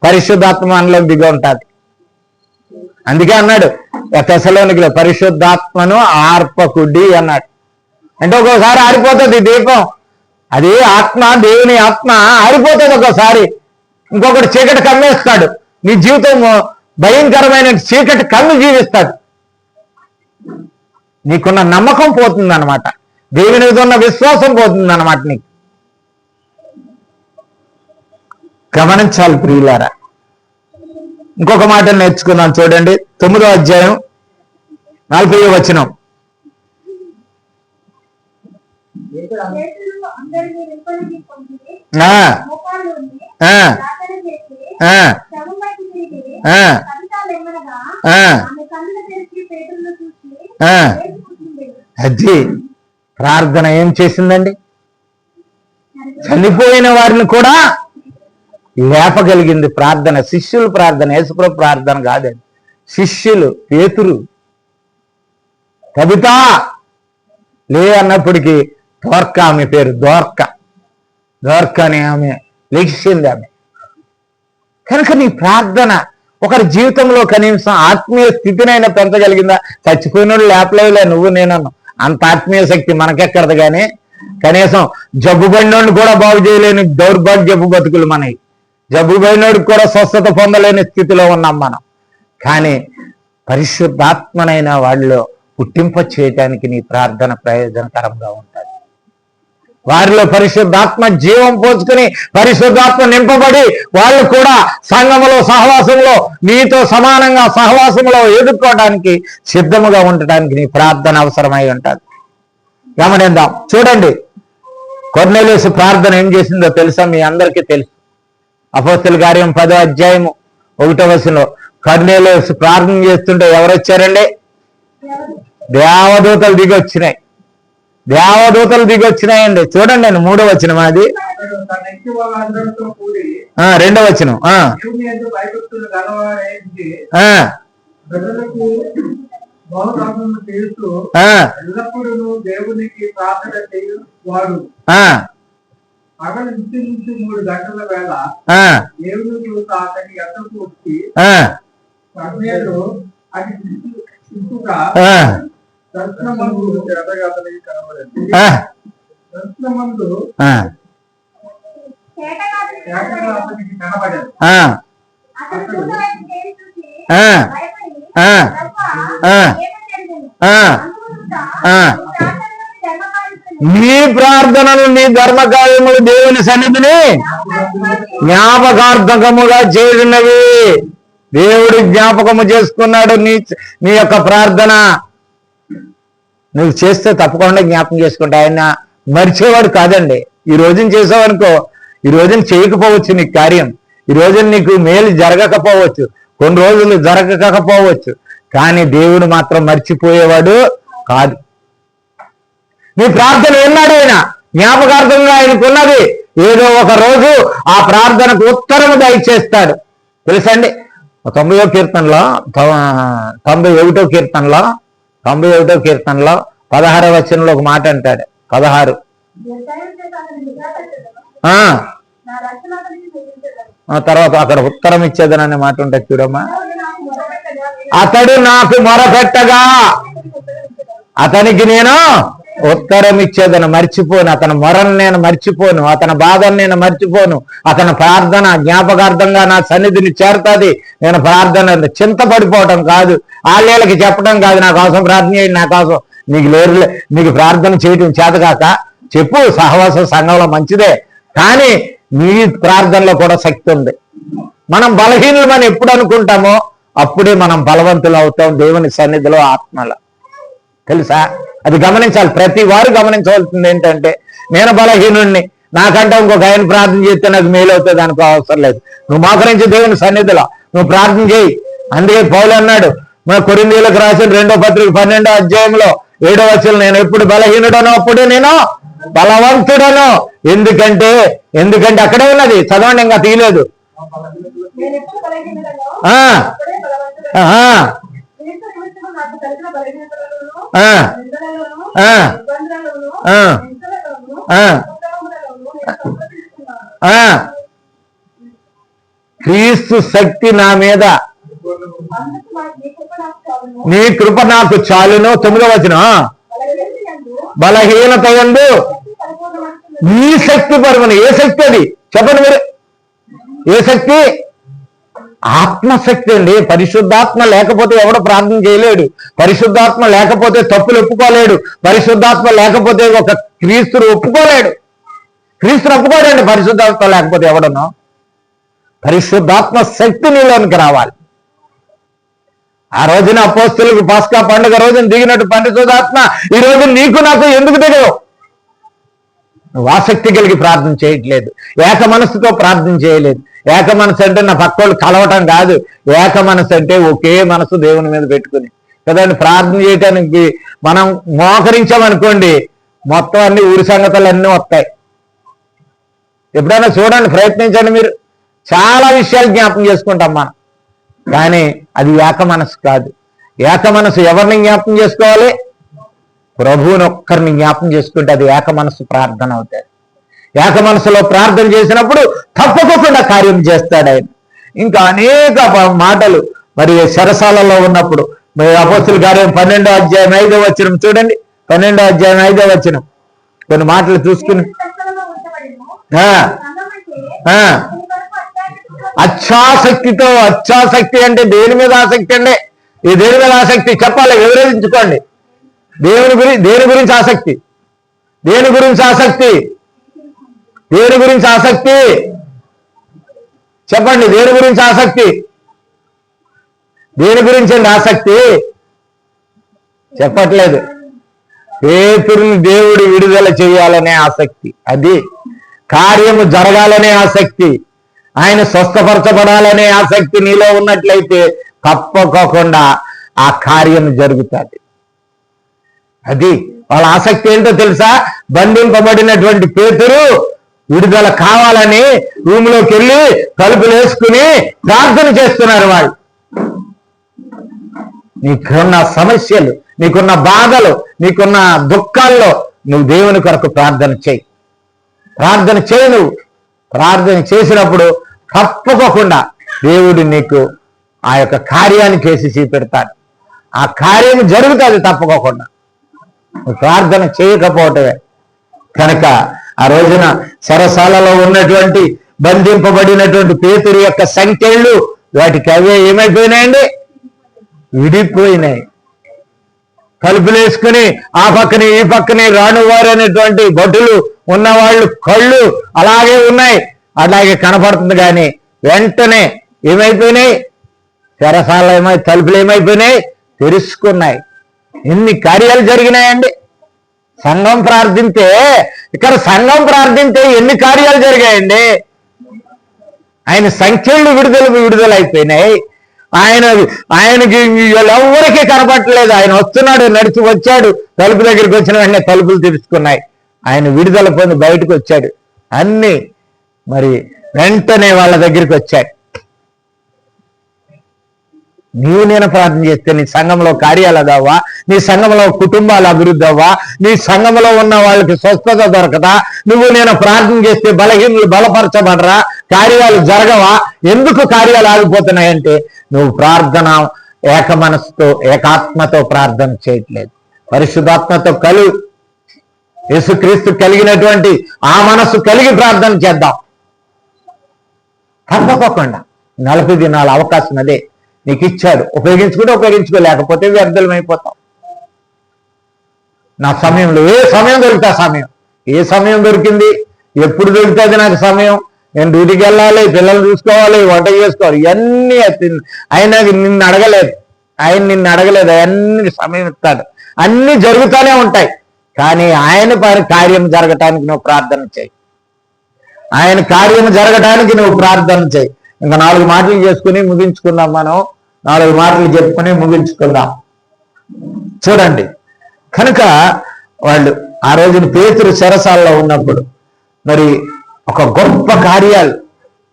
పరిశుద్ధాత్మ మనలో దిగి ఉంటుంది. అందుకే అన్నాడు తెస్సలోనికీలో, పరిశుద్ధాత్మను ఆర్పకుడి అన్నాడు. అంటే ఒక్కోసారి ఆరిపోతుంది దీపం. అది ఆత్మ, దేవుని ఆత్మ ఆరిపోతుంది ఒక్కోసారి. ఇంకొకటి చీకటి కమ్మేస్తాడు. నీ జీవితం భయంకరమైన చీకటి కమ్మి జీవిస్తాడు. నీకున్న నమ్మకం పోతుందన్నమాట, దేవుని మీద ఉన్న విశ్వాసం పోతుందన్నమాట. నీకు గమనించాలి ప్రియులారా. ఇంకొక మాట నేర్చుకుందాం. చూడండి, 9వ అధ్యాయం 40వ వచనం. అది ప్రార్థన ఏం చేసిందండి? చనిపోయిన వారిని కూడా లేపగలిగింది ప్రార్థన. శిష్యులు ప్రార్థన, యేసుప్రభు ప్రార్థన కాదండి. శిష్యులు పేతురు, కవిత లే అన్నప్పటికీ దోర్క, ఆమె పేరు దోర్క అని ఆమె లేచింది. ఆమె కనుక నీ ప్రార్థన ఒకరి జీవితంలో కనీసం ఆత్మీయ స్థితినైనా పెంచగలిగిందా? చచ్చిపోయినోడు లేపలేవులే, నువ్వు నేనన్నా, అంత ఆత్మీయ శక్తి మనకెక్కడదు. కానీ కనీసం జబ్బుబడినోడిని కూడా బాగు చేయలేని దౌర్భాగ్యపు బతుకులు మనవి. జబ్బుబడినోడికి కూడా స్వస్థత పొందలేని స్థితిలో ఉన్నాం మనం. కానీ పరిశుద్ధాత్మనైన వాళ్ళలో పుట్టింప చేయటానికి నీ ప్రార్థన ప్రయోజనకరంగా ఉంటుంది. వారిలో పరిశుద్ధాత్మ జీవం పోచుకుని పరిశుద్ధాత్మ నింపబడి వాళ్ళు కూడా సంఘములో సహవాసంలో నీతో సమానంగా సహవాసంలో ఎదుర్కోవడానికి సిద్ధముగా ఉండటానికి నీ ప్రార్థన అవసరమై ఉంటుంది. గమనిద్దాం. చూడండి, కొర్నేలియసు ప్రార్థన ఏం చేసిందో తెలుసా? మీ అందరికీ తెలుసు. అపోస్తలుల కార్యం 10వ అధ్యాయము 1వ వచనంలో కొర్నేలియసు ప్రార్థన చేస్తుంటే ఎవరు వచ్చారండి? దేవదూతలు దిగి వచ్చినాయండి. చూడండి, నేను 3వ వచనం, అది 2వ వచనం. దేవునికి ప్రార్థన చేయువాడు పగలు 3 గంటల వేళ దేవుని దూత అతని ఎద్దకు వచ్చి కర్నేలు అది దర్శనమందు అతనికి కనబడింది. దర్శనమందు అతనికి కనబడాడు. నీ ప్రార్థనలు నీ ధర్మకార్యములు దేవుని సన్నిధిని జ్ఞాపకార్థకముగా చేసినవి. దేవుడు జ్ఞాపకము చేసుకున్నాడు నీ యొక్క ప్రార్థన. నువ్వు చేస్తే తప్పకుండా జ్ఞాపకం చేసుకుంటా. ఆయన మరిచేవాడు కాదండి. ఈ రోజున చేసావనుకో, ఈ రోజున చేయకపోవచ్చు నీకు కార్యం, ఈ రోజున నీకు మేలు జరగకపోవచ్చు, కొన్ని రోజులు జరగకపోవచ్చు, కానీ దేవుడు మాత్రం మర్చిపోయేవాడు కాదు. నీ ప్రార్థన విన్నాడు ఆయన, జ్ఞాపకార్థంగా ఆయనకున్నది. ఏదో ఒక రోజు ఆ ప్రార్థనకు ఉత్తరము దయచేస్తాడు. తెలుసండి, 91వ కీర్తనలో 91వ కీర్తనలో 16వ వచనంలో ఒక మాట అంటాడు. 16 తర్వాత అక్కడ ఉత్తరం ఇచ్చేదననే మాట ఉంటుంది చూడమ్మా. అతడు నాకు మొరపెట్టగా అతనికి నేను ఉత్తరం ఇచ్చేదను. మర్చిపోను, అతని మొరను నేను మర్చిపోను, అతని బాధను నేను మర్చిపోను. అతని ప్రార్థన జ్ఞాపకార్థంగా నా సన్నిధిని చేరుతుంది. నేను ప్రార్థన చింతపడిపోవటం కాదు, ఆళ్ళకి చెప్పడం కాదు, నా కోసం ప్రార్థన చేయండి, నా కోసం. నీకు ప్రార్థన చేయటం చేతకాక చెప్పు, సహవాస సంఘంలో మంచిదే, కానీ నీ ప్రార్థనలో కూడా శక్తి ఉంది. మనం బలహీనులమని ఎప్పుడు అనుకుంటామో అప్పుడే మనం బలవంతులు అవుతాం దేవుని సన్నిధిలో, ఆత్మలో. తెలుసా? అది గమనించాలి. ప్రతి వారు గమనించవలసింది ఏంటంటే, నేను బలహీనుణ్ణి, నాకంటే ఇంకొక ఆయన ప్రార్థన చేస్తే నాకు మేలు అవుతుంది అనుకో అవసరం లేదు. నువ్వు మోకరించి దేవుని సన్నిధిలో నువ్వు ప్రార్థన చేయి. అందుకే పౌలు అన్నాడు, మన కొరింథీయులకు రాసిన 2వ పత్రిక 12వ అధ్యాయంలో 7వ వచనం, నేను ఎప్పుడు బలహీనుడనో అప్పుడే నేను బలవంతుడను. ఎందుకంటే అక్కడే ఉన్నది, చదవండి, ఇంకా తీయలేదు. క్రీస్తు శక్తి నా మీద, నీ కృప నాకు చాలును. 9వ వచనం, బలహీనత యందు నీ శక్తి పరమని. ఏ శక్తి అది చెప్పండి మీరు? ఏ శక్తి? ఆత్మశక్తి అండి. పరిశుద్ధాత్మ లేకపోతే ఎవడో ప్రార్థన చేయలేడు, పరిశుద్ధాత్మ లేకపోతే తప్పులు ఒప్పుకోలేడు, పరిశుద్ధాత్మ లేకపోతే ఒక క్రీస్తుని ఒప్పుకోలేడు. క్రీస్తుని ఒప్పుకోలేండి పరిశుద్ధాత్మ లేకపోతే ఎవడనో. పరిశుద్ధాత్మ శక్తి నీలోనికి రావాలి. ఆ రోజున అపోస్తలులకు పాస్కా పండుగ రోజున దిగినట్టు పరిశుద్ధాత్మ ఈ రోజు నీకు నాకు ఎందుకు దిగవు? నువ్వు ఆసక్తి కలిగి ప్రార్థన చేయట్లేదు, ఏక మనసుతో ప్రార్థన చేయలేదు. ఏక మనసు అంటే నా పక్కోళ్ళు కలవటం కాదు, ఏక మనసు అంటే ఒకే మనసు దేవుని మీద పెట్టుకుని కదండి ప్రార్థన చేయటానికి. మనం మోకరించామనుకోండి, మొత్తం అన్ని ఊరి సంగతులు అన్నీ వస్తాయి. ఎప్పుడైనా చూడండి, ప్రయత్నించండి మీరు. చాలా విషయాలు జ్ఞాపకం చేసుకుంటాం మనం, కానీ అది ఏక మనసు కాదు. ఏక మనసు ఎవరిని జ్ఞాపకం చేసుకోవాలి? ప్రభువుని ఒక్కరిని జ్ఞాపకం చేసుకుంటే అది ఏక మనసు ప్రార్థన అవుతుంది. ఏక మనసులో ప్రార్థన చేసినప్పుడు తప్పకుండా కార్యం చేస్తాడు ఆయన. ఇంకా అనేక మాటలు మరి చెరసాలలో ఉన్నప్పుడు అపోస్తలుల కార్యం 12వ అధ్యాయం 5వ వచనం చూడండి. 12వ అధ్యాయం 5వ వచనం కొన్ని మాటలు చూసుకుని, అచ్చాశక్తితో. అచ్చాశక్తి అంటే దేని మీద ఆసక్తి అండి? ఈ దేని మీద ఆసక్తి చెప్పాలి, వివరించుకోండి. దేని గురించి ఆసక్తి? దేని గురించి ఆసక్తి? దేని గురించి ఆసక్తి చెప్పండి? దేని గురించి ఆసక్తి? దేని గురించి అండి ఆసక్తి? చెప్పట్లేదు. పేతురుని దేవుడు విడుదల చేయాలనే ఆసక్తి, అది కార్యము జరగాలనే ఆసక్తి, ఆయన స్వస్థపరచబడాలనే ఆసక్తి నీలో ఉన్నట్లయితే తప్పకోకుండా ఆ కార్యం జరుగుతుంది. అది వాళ్ళ ఆసక్తి ఏంటో తెలుసా? బంధింపబడినటువంటి పేతురు విడుదల కావాలని రూమ్లోకి వెళ్ళి తలుపులు వేసుకుని ప్రార్థన చేస్తున్నారు. వాళ్ళు నీకున్న సమస్యలు, నీకున్న బాధలు, నీకున్న దుఃఖాల్లో నువ్వు దేవుని కొరకు ప్రార్థన చేయి. ప్రార్థన చేయి. నువ్వు ప్రార్థన చేసినప్పుడు తప్పకుండా దేవుడు నీకు ఆ యొక్క కార్యాన్ని చేసి చూపెడతాడు. ఆ కార్యం జరుగుతుంది తప్పకోకుండా. ప్రార్థన చేయకపోవటమే. కనుక ఆ రోజున చెరసాలలో ఉన్నటువంటి బంధింపబడినటువంటి పేతురు యొక్క సంఖ్యలు వాటికి అవే ఏమైపోయినాయండి? విడిపోయినాయి. తలుపులు వేసుకుని ఆ పక్కనే ఈ పక్కనే రానువారు అనేటువంటి భటులు ఉన్నవాళ్ళు కళ్ళు అలాగే ఉన్నాయి, అలాగే కనపడుతుంది. కానీ వెంటనే ఏమైపోయినాయి? చెరసాల తలుపులు ఏమైపోయినాయి? తెరుచుకున్నాయి. ఎన్ని కార్యాలు జరిగినాయండి? సంఘం ప్రార్థింతే, ఇక్కడ సంఘం ప్రార్థింతే ఎన్ని కార్యాలు జరిగాయండి? ఆయన సంఖ్యలు విడుదలైపోయినాయి. ఆయనకి ఎవరికీ కనపట్టలేదు. ఆయన వస్తున్నాడు, నడిచి వచ్చాడు, తలుపు దగ్గరికి వచ్చిన వెంటనే తలుపులు తెరుచుకున్నాయి. ఆయన విడుదల పొంది బయటకు వచ్చాడు. అన్ని మరి వెంటనే వాళ్ళ దగ్గరికి వచ్చాయి. నీవు నేను ప్రార్థన చేస్తే నీ సంఘంలో కార్యాలు అదవ్వా? నీ సంఘంలో కుటుంబాలు అభివృద్ధి అవ్వా? నీ సంఘంలో ఉన్న వాళ్ళకి స్వస్థత దొరకదా? నువ్వు నేను ప్రార్థన చేస్తే బలహీనులు బలపరచబడరా? కార్యాలు జరగవా? ఎందుకు కార్యాలు ఆగిపోతున్నాయంటే నువ్వు ప్రార్థన ఏక మనసుతో ఏకాత్మతో ప్రార్థన చేయట్లేదు. పరిశుద్ధాత్మతో యేసుక్రీస్తు కలిగినటువంటి ఆ మనసు కలిగి ప్రార్థన చేద్దాం. తప్పకుండా 40 దినాల అవకాశం అదే నీకు ఇచ్చాడు. ఉపయోగించుకుంటే ఉపయోగించుకోలేకపోతే వ్యర్థమైపోతాం. నా సమయంలో ఏ సమయం దొరికితే ఆ సమయం, ఏ సమయం దొరికింది, ఎప్పుడు దొరుకుతుంది నాకు సమయం? నేను డ్యూటీకి వెళ్ళాలి, పిల్లలు చూసుకోవాలి, వంట చేసుకోవాలి, ఇవన్నీ ఆయన నిన్ను అడగలేదు. అవన్నీ సమయం ఇస్తాడు. అన్ని జరుగుతూనే ఉంటాయి. కానీ ఆయన కార్యం జరగటానికి నువ్వు ప్రార్థన చేయి. ఆయన కార్యం జరగటానికి నువ్వు ప్రార్థన చేయి. ఇంకా 4 మాటలు చేసుకుని ముగించుకుందాం. మనం 4 మాటలు చెప్పుకుని ముగించుకుందాం. చూడండి, కనుక వాళ్ళు ఆ రోజున పేతురు చెరసాలలో ఉన్నప్పుడు మరి ఒక గొప్ప కార్యాలు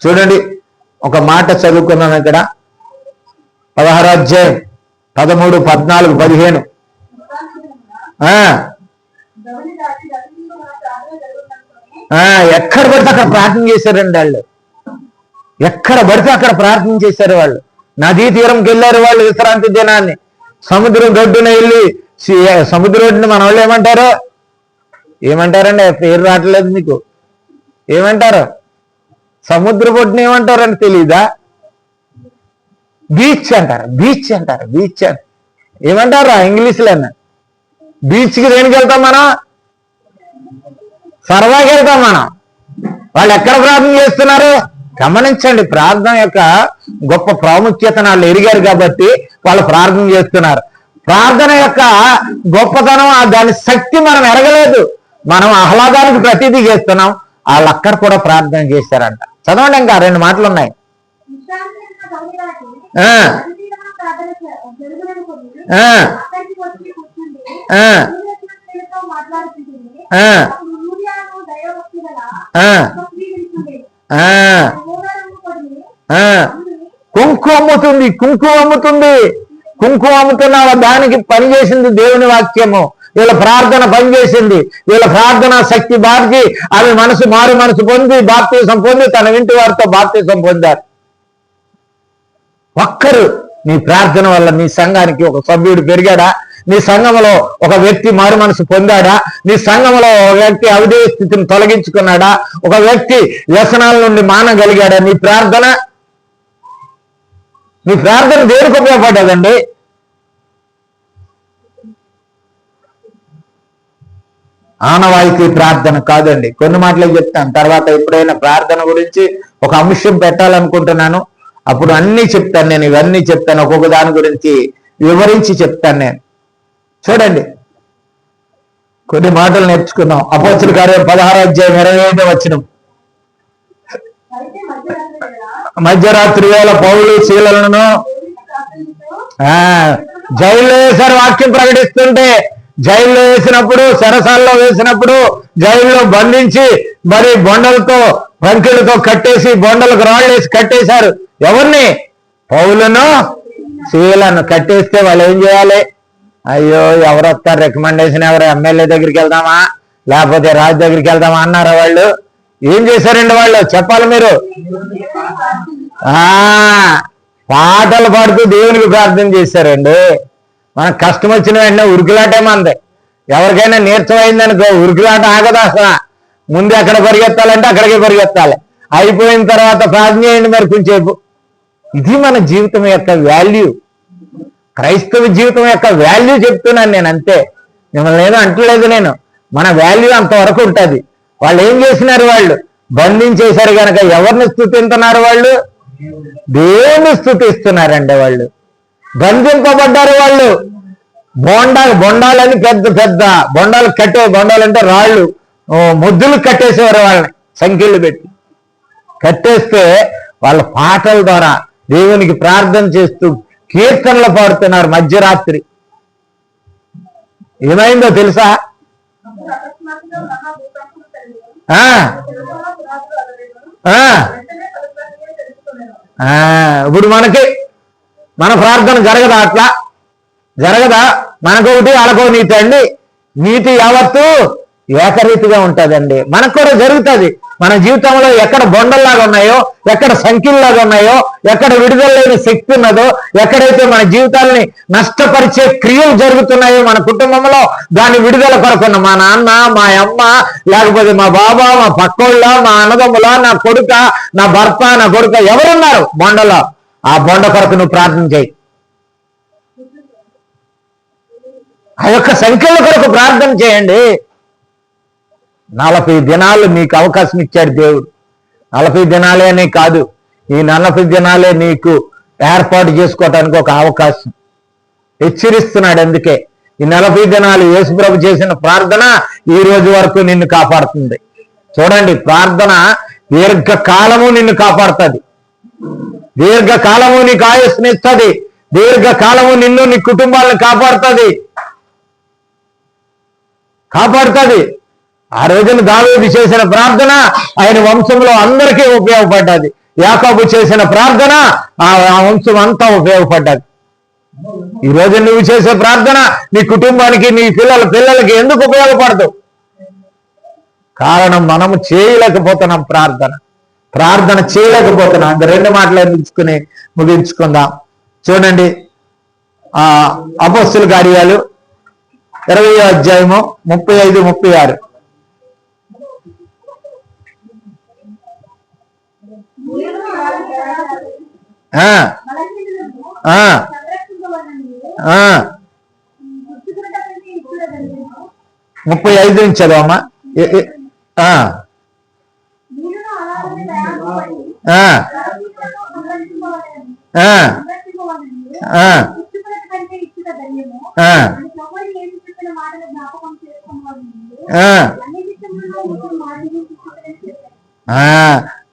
చూడండి. ఒక మాట చదువుకున్నాను ఇక్కడ, 16వ అధ్యాయం 13, 14, 15. ఎక్కడ పడితే అక్కడ ప్రార్థన చేశారండి వాళ్ళు. ఎక్కడ పడితే అక్కడ ప్రార్థన చేశారు వాళ్ళు. నదీ తీరంకి వెళ్ళారు వాళ్ళు విశ్రాంతి దినాన్ని. సముద్రం గొడ్డున వెళ్ళి సముద్ర ఒడ్డున మన వాళ్ళు ఏమంటారండి? పేరు రావట్లేదు మీకు. ఏమంటారు? సముద్ర ఒడ్డున ఏమంటారని తెలీదా? బీచ్ అంటారు. ఏమంటారా ఇంగ్లీష్లో? బీచ్కి దేనికి వెళ్తాం మనం? సరదాకి వెళ్తాం మనం. వాళ్ళు ఎక్కడ ప్రార్థన చేస్తున్నారు? గమనించండి, ప్రార్థన యొక్క గొప్ప ప్రాముఖ్యతను వాళ్ళు ఎరిగారు కాబట్టి వాళ్ళు ప్రార్థన చేస్తున్నారు. ప్రార్థన యొక్క గొప్పతనం, దాని శక్తి మనం ఎరగలేదు. మనం ఆహ్లాదానికి ప్రతిదీ చేస్తున్నాం. వాళ్ళు అక్కడ కూడా ప్రార్థన చేశారంట. చదవండి, ఇంకా 2 మాటలు ఉన్నాయి. కుంకుమ అమ్ముతున్న దానికి పనిచేసింది దేవుని వాక్యము. వీళ్ళ ప్రార్థన పనిచేసింది. వీళ్ళ ప్రార్థన శక్తి బాధకి ఆమె మారు మనసు పొంది బాప్తిసం పొంది తన ఇంటి వారితో బాప్తిసం పొందారు. ఒక్కరు నీ ప్రార్థన వల్ల నీ సంఘానికి ఒక సభ్యుడు పెరిగాడా? నీ సంఘంలో ఒక వ్యక్తి మారు మనసు పొందాడా? నీ సంఘంలో ఒక వ్యక్తి అవిధేయ స్థితిని తొలగించుకున్నాడా? ఒక వ్యక్తి వ్యసనాల నుండి మానగలిగాడా? నీ ప్రార్థన దేనికి ఉపయోగపడ్డదండి? ఆనవాయితీ ప్రార్థన కాదండి. కొన్ని మాటలే చెప్తాను, తర్వాత ఎప్పుడైనా ప్రార్థన గురించి ఒక అంశం పెట్టాలనుకుంటున్నాను, అప్పుడు అన్నీ చెప్తాను. నేను ఇవన్నీ చెప్తాను, ఒక్కొక్క దాని గురించి వివరించి చెప్తాను నేను. చూడండి, కొన్ని మాటలు నేర్చుకుందాం. అపోస్తలుల కార్యం 16వ అధ్యాయం 25వ వచనం. మధ్యరాత్రి వేళ పౌలు శీలను జైల్లో వేశారు. వాక్యం ప్రకటిస్తుంటే జైల్లో వేసినప్పుడు, చెరసాల్లో వేసినప్పుడు, జైల్లో బంధించి మరి బొండలతో పంకెలతో కట్టేసి, బొండలకు రాళ్ళేసి కట్టేశారు. ఎవరిని? పౌలును శీలను కట్టేస్తే వాళ్ళు ఏం చేయాలి? అయ్యో ఎవరు వస్తారు, రికమెండేషన్ ఎవరు, ఎమ్మెల్యే దగ్గరికి వెళ్దామా లేకపోతే రాజు దగ్గరికి వెళ్దామా అన్నారా? వాళ్ళు ఏం చేశారండి? వాళ్ళు చెప్పాలి మీరు. పాటలు పాడుతూ దేవునికి ప్రార్థన చేశారండి. మనకు కష్టం వచ్చిన వెంటనే ఉరికిలాటేమంది. ఎవరికైనా నీరసమైందనుకో ఉరికిలాట ఆగదా అసలు. ముందు ఎక్కడ పరిగెత్తాలంటే అక్కడికే పరిగెత్తాలి. అయిపోయిన తర్వాత ప్రార్థన చేయండి మరి కొంచెంసేపు. ఇది మన జీవితం యొక్క వాల్యూ, క్రైస్తవ జీవితం యొక్క వాల్యూ చెప్తున్నాను నేను, అంతే. మిమ్మల్ని ఏదో అంటలేదు నేను. మన వాల్యూ అంతవరకు ఉంటుంది. వాళ్ళు ఏం చేసినారు? వాళ్ళు బంధించేశారు కనుక ఎవరిని స్తుతిస్తున్నారు? వాళ్ళు దేవుని స్తుతిస్తున్నారండి. వాళ్ళు బంధింపబడ్డారు. వాళ్ళు బొండాలని పెద్ద పెద్ద బొండాలు బొండాలంటే రాళ్ళు, ముద్దులు కట్టేసేవారు వాళ్ళని, సంఖ్యలు పెట్టి కట్టేస్తే వాళ్ళ పాటల ద్వారా దేవునికి ప్రార్థన చేస్తూ కీర్తనలు పాడుతున్నారు మధ్యరాత్రి. ఏమైందో తెలుసా? ఇప్పుడు మన ప్రార్థన జరగదా? అట్లా జరగదా? మనకొకటి వాళ్ళకో నీతి అండి. నీతి యావత్తు ఏకరీతిగా ఉంటుందండి. మనకు కూడా జరుగుతుంది. మన జీవితంలో ఎక్కడ బొండల్లాగా ఉన్నాయో, ఎక్కడ సంఖ్యల్లాగా ఉన్నాయో, ఎక్కడ విడుదల లేని శక్తి ఉన్నదో, ఎక్కడైతే మన జీవితాలని నష్టపరిచే క్రియలు జరుగుతున్నాయో మన కుటుంబంలో, దాని విడుదల కొరకున్న మా నాన్న, మా అమ్మ, లేకపోతే మా బాబా, మా పక్కోళ్ళ, మా అన్నదమ్ముల, నా కొడుక, నా భర్త, నా కొడుక ఎవరున్నారు బొండలో, ఆ బొండ కొరకు నువ్వు ప్రార్థన చేయి. ఆ యొక్క సంఖ్యల కొరకు ప్రార్థన చేయండి. 40 దినాలు నీకు అవకాశం ఇచ్చాడు దేవుడు. 40 దినాలేనే కాదు, ఈ 40 దినాలే నీకు ఏర్పాటు చేసుకోవటానికి ఒక అవకాశం హెచ్చరిస్తున్నాడు. అందుకే ఈ 40 దినాలు యేసుప్రభు చేసిన ప్రార్థన ఈ రోజు వరకు నిన్ను కాపాడుతుంది. చూడండి, ప్రార్థన దీర్ఘకాలము నిన్ను కాపాడుతుంది. దీర్ఘకాలము నీకు ఆయుస్నిస్తుంది. దీర్ఘకాలము నిన్ను, నీ కుటుంబాలను కాపాడుతుంది. ఆ రోజున దావీదు చేసిన ప్రార్థన ఆయన వంశంలో అందరికీ ఉపయోగపడ్డది. యాకోబు చేసిన ప్రార్థన ఆ వంశం అంతా ఉపయోగపడ్డది. ఈ రోజు నువ్వు చేసే ప్రార్థన నీ కుటుంబానికి, నీ పిల్లలకి ఎందుకు ఉపయోగపడదు? కారణం మనము చేయలేకపోతున్నాం. ప్రార్థన చేయలేకపోతున్నాం. అంత 2 మాటలు ముగించుకుందాం. చూడండి, అపోస్తుల కార్యాలు 20వ అధ్యాయము 35-36. ఆ 35 నుంచి చదవమ్మా.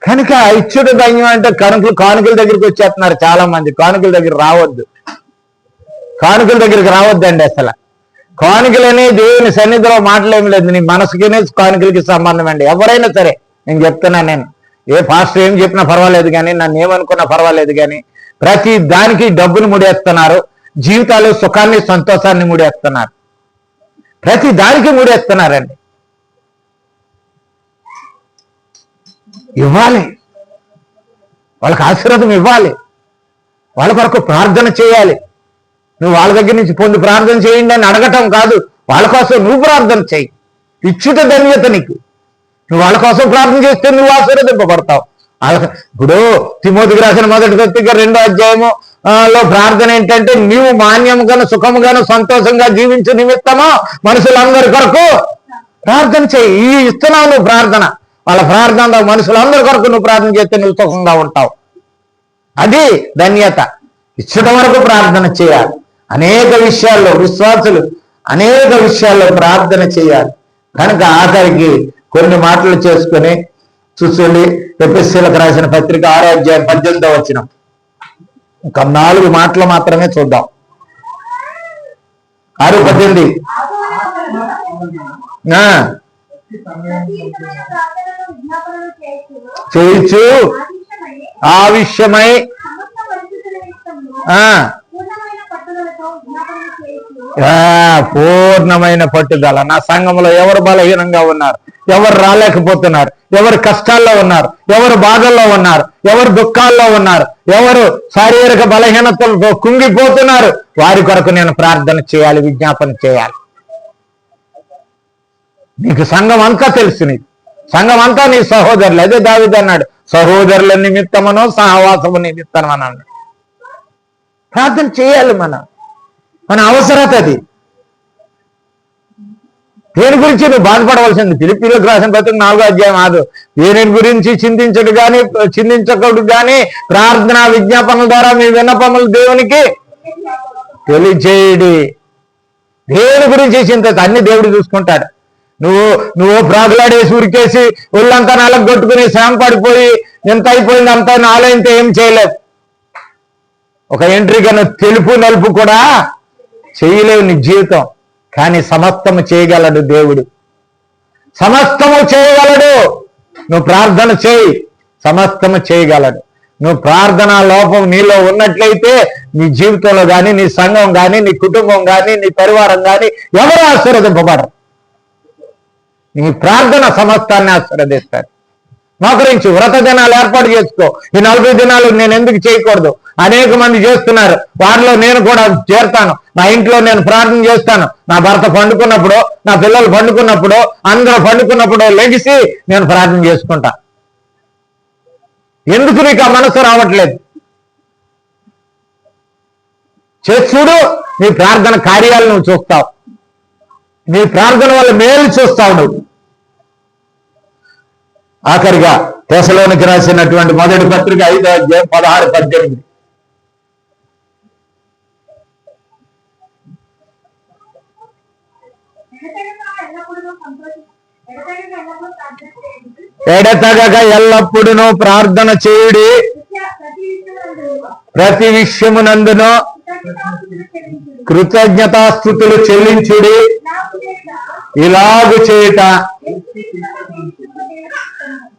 కనుక ఇచ్చుట ధన్యం అంటే కానుకల దగ్గరికి వచ్చేస్తున్నారు చాలా మంది. కానుకల దగ్గరికి రావద్దండి. అసలు కానుకలనే దేవుని సన్నిధిలో మాటలేమి లేదు. నీ మనసుకినే కానుకలకి సంబంధం అండి. ఎవరైనా సరే నేను చెప్తున్నా, నేను ఏ పాస్టర్ ఏం చెప్పినా పర్వాలేదు కానీ, నన్ను ఏమనుకున్నా పర్వాలేదు కానీ, ప్రతి దానికి డబ్బును ముడేస్తున్నారు. జీవితాలు సుఖాన్ని, సంతోషాన్ని ముడేస్తున్నారు. ప్రతి దానికి ముడేస్తున్నారండి. ఇవ్వాలి, వాళ్ళకి ఆశీర్వాదం ఇవ్వాలి, వాళ్ళ కొరకు ప్రార్థన చేయాలి. నువ్వు వాళ్ళ దగ్గర నుంచి పొంది ప్రార్థన చేయండి అని అడగటం కాదు, వాళ్ళ కోసం నువ్వు ప్రార్థన చేయి. ఇచ్చుట ధన్యత నీకు. నువ్వు వాళ్ళ కోసం ప్రార్థన చేస్తే నువ్వు ఆశీర్వదింపబడతావు. ఇప్పుడు తిమోతికి రాసిన 1 పత్రిక 2వ అధ్యాయము లో ప్రార్థన ఏంటంటే, నీవు మాన్యముగాను, సుఖముగాను, సంతోషంగా జీవించు నిమిత్తమో మనుషులందరి కొరకు ప్రార్థన చేయి. ఈ ఇస్తున్నావు నువ్వు ప్రార్థన. వాళ్ళ ప్రార్థన మనుషులందరి కొరకు నువ్వు ప్రార్థన చేస్తే నువ్వు సుఖంగా ఉంటావు. అది ధన్యత. ఇచ్చడం వరకు ప్రార్థన చేయాలి. అనేక విషయాల్లో విశ్వాసులు అనేక విషయాల్లో ప్రార్థన చేయాలి. కనుక ఆఖరికి కొన్ని మాటలు చేసుకుని చూసుకోండి. ఎఫెసీయులకు రాసిన పత్రిక 6వ అధ్యాయం 18వ వచనం. ఇంకా 4 మాటలు మాత్రమే చూద్దాం. 6:18 చేయొచ్చు. ఆ విషయమై పూర్ణమైన పట్టుదల. నా సంఘంలో ఎవరు బలహీనంగా ఉన్నారు, ఎవరు రాలేకపోతున్నారు, ఎవరు కష్టాల్లో ఉన్నారు, ఎవరు బాధల్లో ఉన్నారు, ఎవరు దుఃఖాల్లో ఉన్నారు, ఎవరు శారీరక బలహీనతలతో కుంగిపోతున్నారు, వారి కొరకు నేను ప్రార్థన చేయాలి, విజ్ఞాపన చేయాలి. నీకు సంఘం అంతా తెలుసు, నీకు సంఘం అంతా నీ సహోదరులు. అదే దావీదు అన్నాడు, సహోదరుల నిమిత్తమనో సహవాసము నిమిత్తమని అన్నాడు. ప్రార్థన చేయాలి, మన అవసరత అది. దేని గురించి నువ్వు బాధపడవలసింది? ఫిలిప్పీయులకు రాసిన పత్రిక 4వ అధ్యాయం 6. దేని గురించి చింతించకూడదు కానీ ప్రార్థన విజ్ఞాపనల ద్వారా మీ విన్నపములు దేవునికి తెలియజేయడి. దేని గురించి చింత? అన్ని దేవుడు చూసుకుంటాడు. నువ్వు ప్రాగులాడేసి ఉరికేసి ఒళ్ళంతా నలగొట్టుకుని శ్రమ పడిపోయి ఎంత అయిపోయింది అంతా ఆలోచించి ఏం చేయలేవు. ఒక ఎంట్రీ కన్నా తెలుపు నలుపు కూడా చేయలేవు నీ జీవితం. కానీ సమస్తము చేయగలడు దేవుడు, సమస్తము చేయగలడు. నువ్వు ప్రార్థన చేయి, సమస్తము చేయగలడు. నువ్వు ప్రార్థన లోపం నీలో ఉన్నట్లయితే నీ జీవితంలో కానీ, నీ సంఘం కానీ, నీ కుటుంబం కానీ, నీ పరివారం కానీ ఎవరు ఆశీర్వదింపబడరు. నీ ప్రార్థన సమస్తాన్ని ఆశీర్వదిస్తాడు. మోకరించి వ్రత దినాలు ఏర్పాటు చేసుకో. ఈ 40 దినాలు నేను ఎందుకు చేయకూడదు? అనేక మంది చేస్తున్నారు, వారిలో నేను కూడా చేరుతాను. నా ఇంట్లో నేను ప్రార్థన చేస్తాను. నా భర్త పండుకున్నప్పుడు, నా పిల్లలు పండుకున్నప్పుడు, అందరూ పండుకున్నప్పుడు లెగిసి నేను ప్రార్థన చేసుకుంటా. ఎందుకు నీకు ఆ మనసు రావట్లేదు? చూడు, నీ ప్రార్థన కార్యాలు నువ్వు చూస్తావు. నీ ప్రార్థన వల్ల మేలు చూస్తావు నువ్వు. ఆఖరిగా తెసలోనికి రాసినటువంటి మొదటి పత్రిక 5వ అధ్యాయం 16-18. ఎడతెగక ఎల్లప్పుడూ ప్రార్థన చేయుడి, ప్రతి విషయమునందును కృతజ్ఞతాస్తుతులు చెల్లించుడి. ఇలాగు చేయుట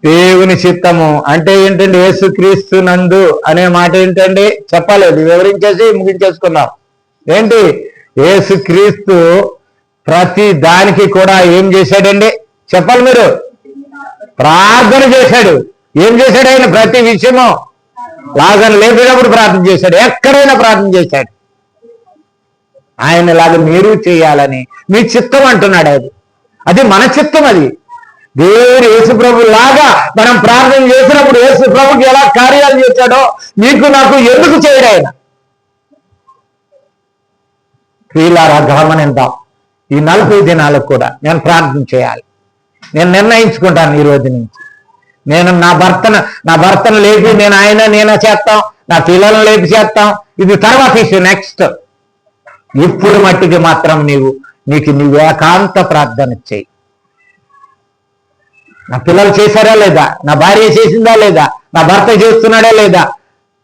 దేవుని చిత్తము. అంటే ఏంటండి? యేసుక్రీస్తు నందు అనే మాట ఏంటండి? చెప్పలేదు, వివరించేసి ముగించేసుకున్నాం. ఏంటి? యేసుక్రీస్తు ప్రతి దానికి కూడా ఏం చేశాడండి? చెప్పాలి మీరు. ప్రార్థన చేశాడు. ఏం చేశాడు ఆయన? ప్రతి విషయము. లాజరు లేపినప్పుడు ప్రార్థన చేశాడు, ఎక్కడైనా ప్రార్థన చేశాడు. ఆయనలాగా మీరు చేయాలని మీ చిత్తం అంటున్నాడు. అది మన చిత్తం. అది దేవుడు యేసుప్రభు లాగా మనం ప్రార్థన చేసినప్పుడు యేసుప్రభుకి ఎలా కార్యాలు చేశాడో నీకు నాకు ఎందుకు చేయడు ఆయన? ప్రియులారా, గమనిద్దాం. ఈ 40 దినాలకు కూడా నేను ప్రార్థన చేయాలి. నేను నిర్ణయించుకుంటాను ఈ రోజు నుంచి. నేను నా భర్తను లేపి నేనే చేస్తాం, నా పిల్లలను లేపి చేస్తాం, ఇది తర్వాత ఇష్యూ, నెక్స్ట్. ఇప్పుడు మట్టికి మాత్రం నీకు ఏకాంత ప్రార్థన చేయి. నా పిల్లలు చేశారా లేదా? నా భార్య చేసిందా లేదా? నా భర్త చేస్తున్నాడా లేదా?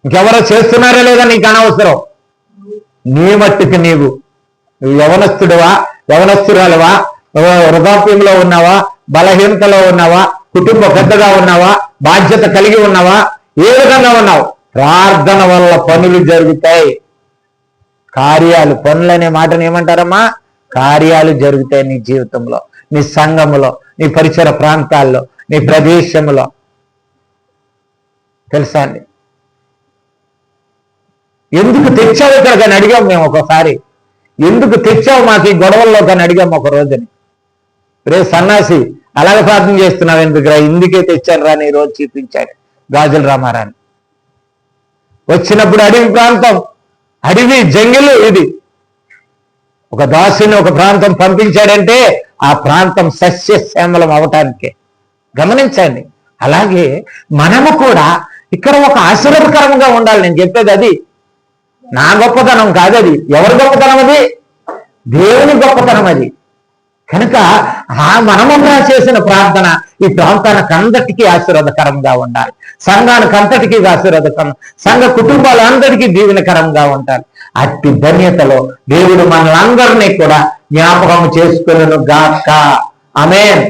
ఇంకెవరో చేస్తున్నారా లేదా? నీకు అనవసరం. నీ మట్టికి నువ్వు యవనస్తుడువా, యవనస్తురాలువా, వృద్ధాప్యంలో ఉన్నావా, బలహీనతలో ఉన్నావా, కుటుంబ పెద్దగా ఉన్నావా, బాధ్యత కలిగి ఉన్నావా, ఏ విధంగా ఉన్నావు? ప్రార్థన వల్ల పనులు జరుగుతాయి. కార్యాలు, పనులనే మాటను ఏమంటారమ్మా? కార్యాలు జరుగుతాయి నీ జీవితంలో, నీ సంఘములో, నీ పరిసర ప్రాంతాల్లో, నీ ప్రదేశంలో. తెలుసా అండి? ఎందుకు తెచ్చావు ఇక్కడ కానీ అడిగాం మేము ఒకసారి. ఎందుకు తెచ్చావు మాకు ఈ గొడవల్లో కానీ అడిగాం ఒక రోజుని. రే సన్నాసి, అలాగే ప్రార్థన చేస్తున్నావు ఎందుకురా? ఇందుకే తెచ్చాను రా నీ రోజు చూపించాడు గాజుల రామారాన్ని. వచ్చినప్పుడు అడవి ప్రాంతం, అడవి జంగిలు ఇది. ఒక దాసుని ఒక ప్రాంతం పంపించాడంటే ఆ ప్రాంతం సస్యశ్యామలం అవటానికే. గమనించండి. అలాగే మనము కూడా ఇక్కడ ఒక ఆశీర్వాదకరంగా ఉండాలి. నేను చెప్పేది అది. నా గొప్పతనం కాదు అది. ఎవరి గొప్పతనం అది? దేవుని గొప్పతనం అది. కనుక మనముగా చేసిన ప్రార్థన ఈ ప్రాంతానికి అందరికీ ఆశీర్వాదకరంగా ఉండాలి. సంఘానికి అంతటికీ ఆశీర్వాదకరం, సంఘ కుటుంబాలందరికీ దీవెనకరంగా ఉండాలి. అట్టి ధన్యతలో దేవుడు మనలందరినీ కూడా జ్ఞాపకం చేసుకును గాక. ఆమేన్.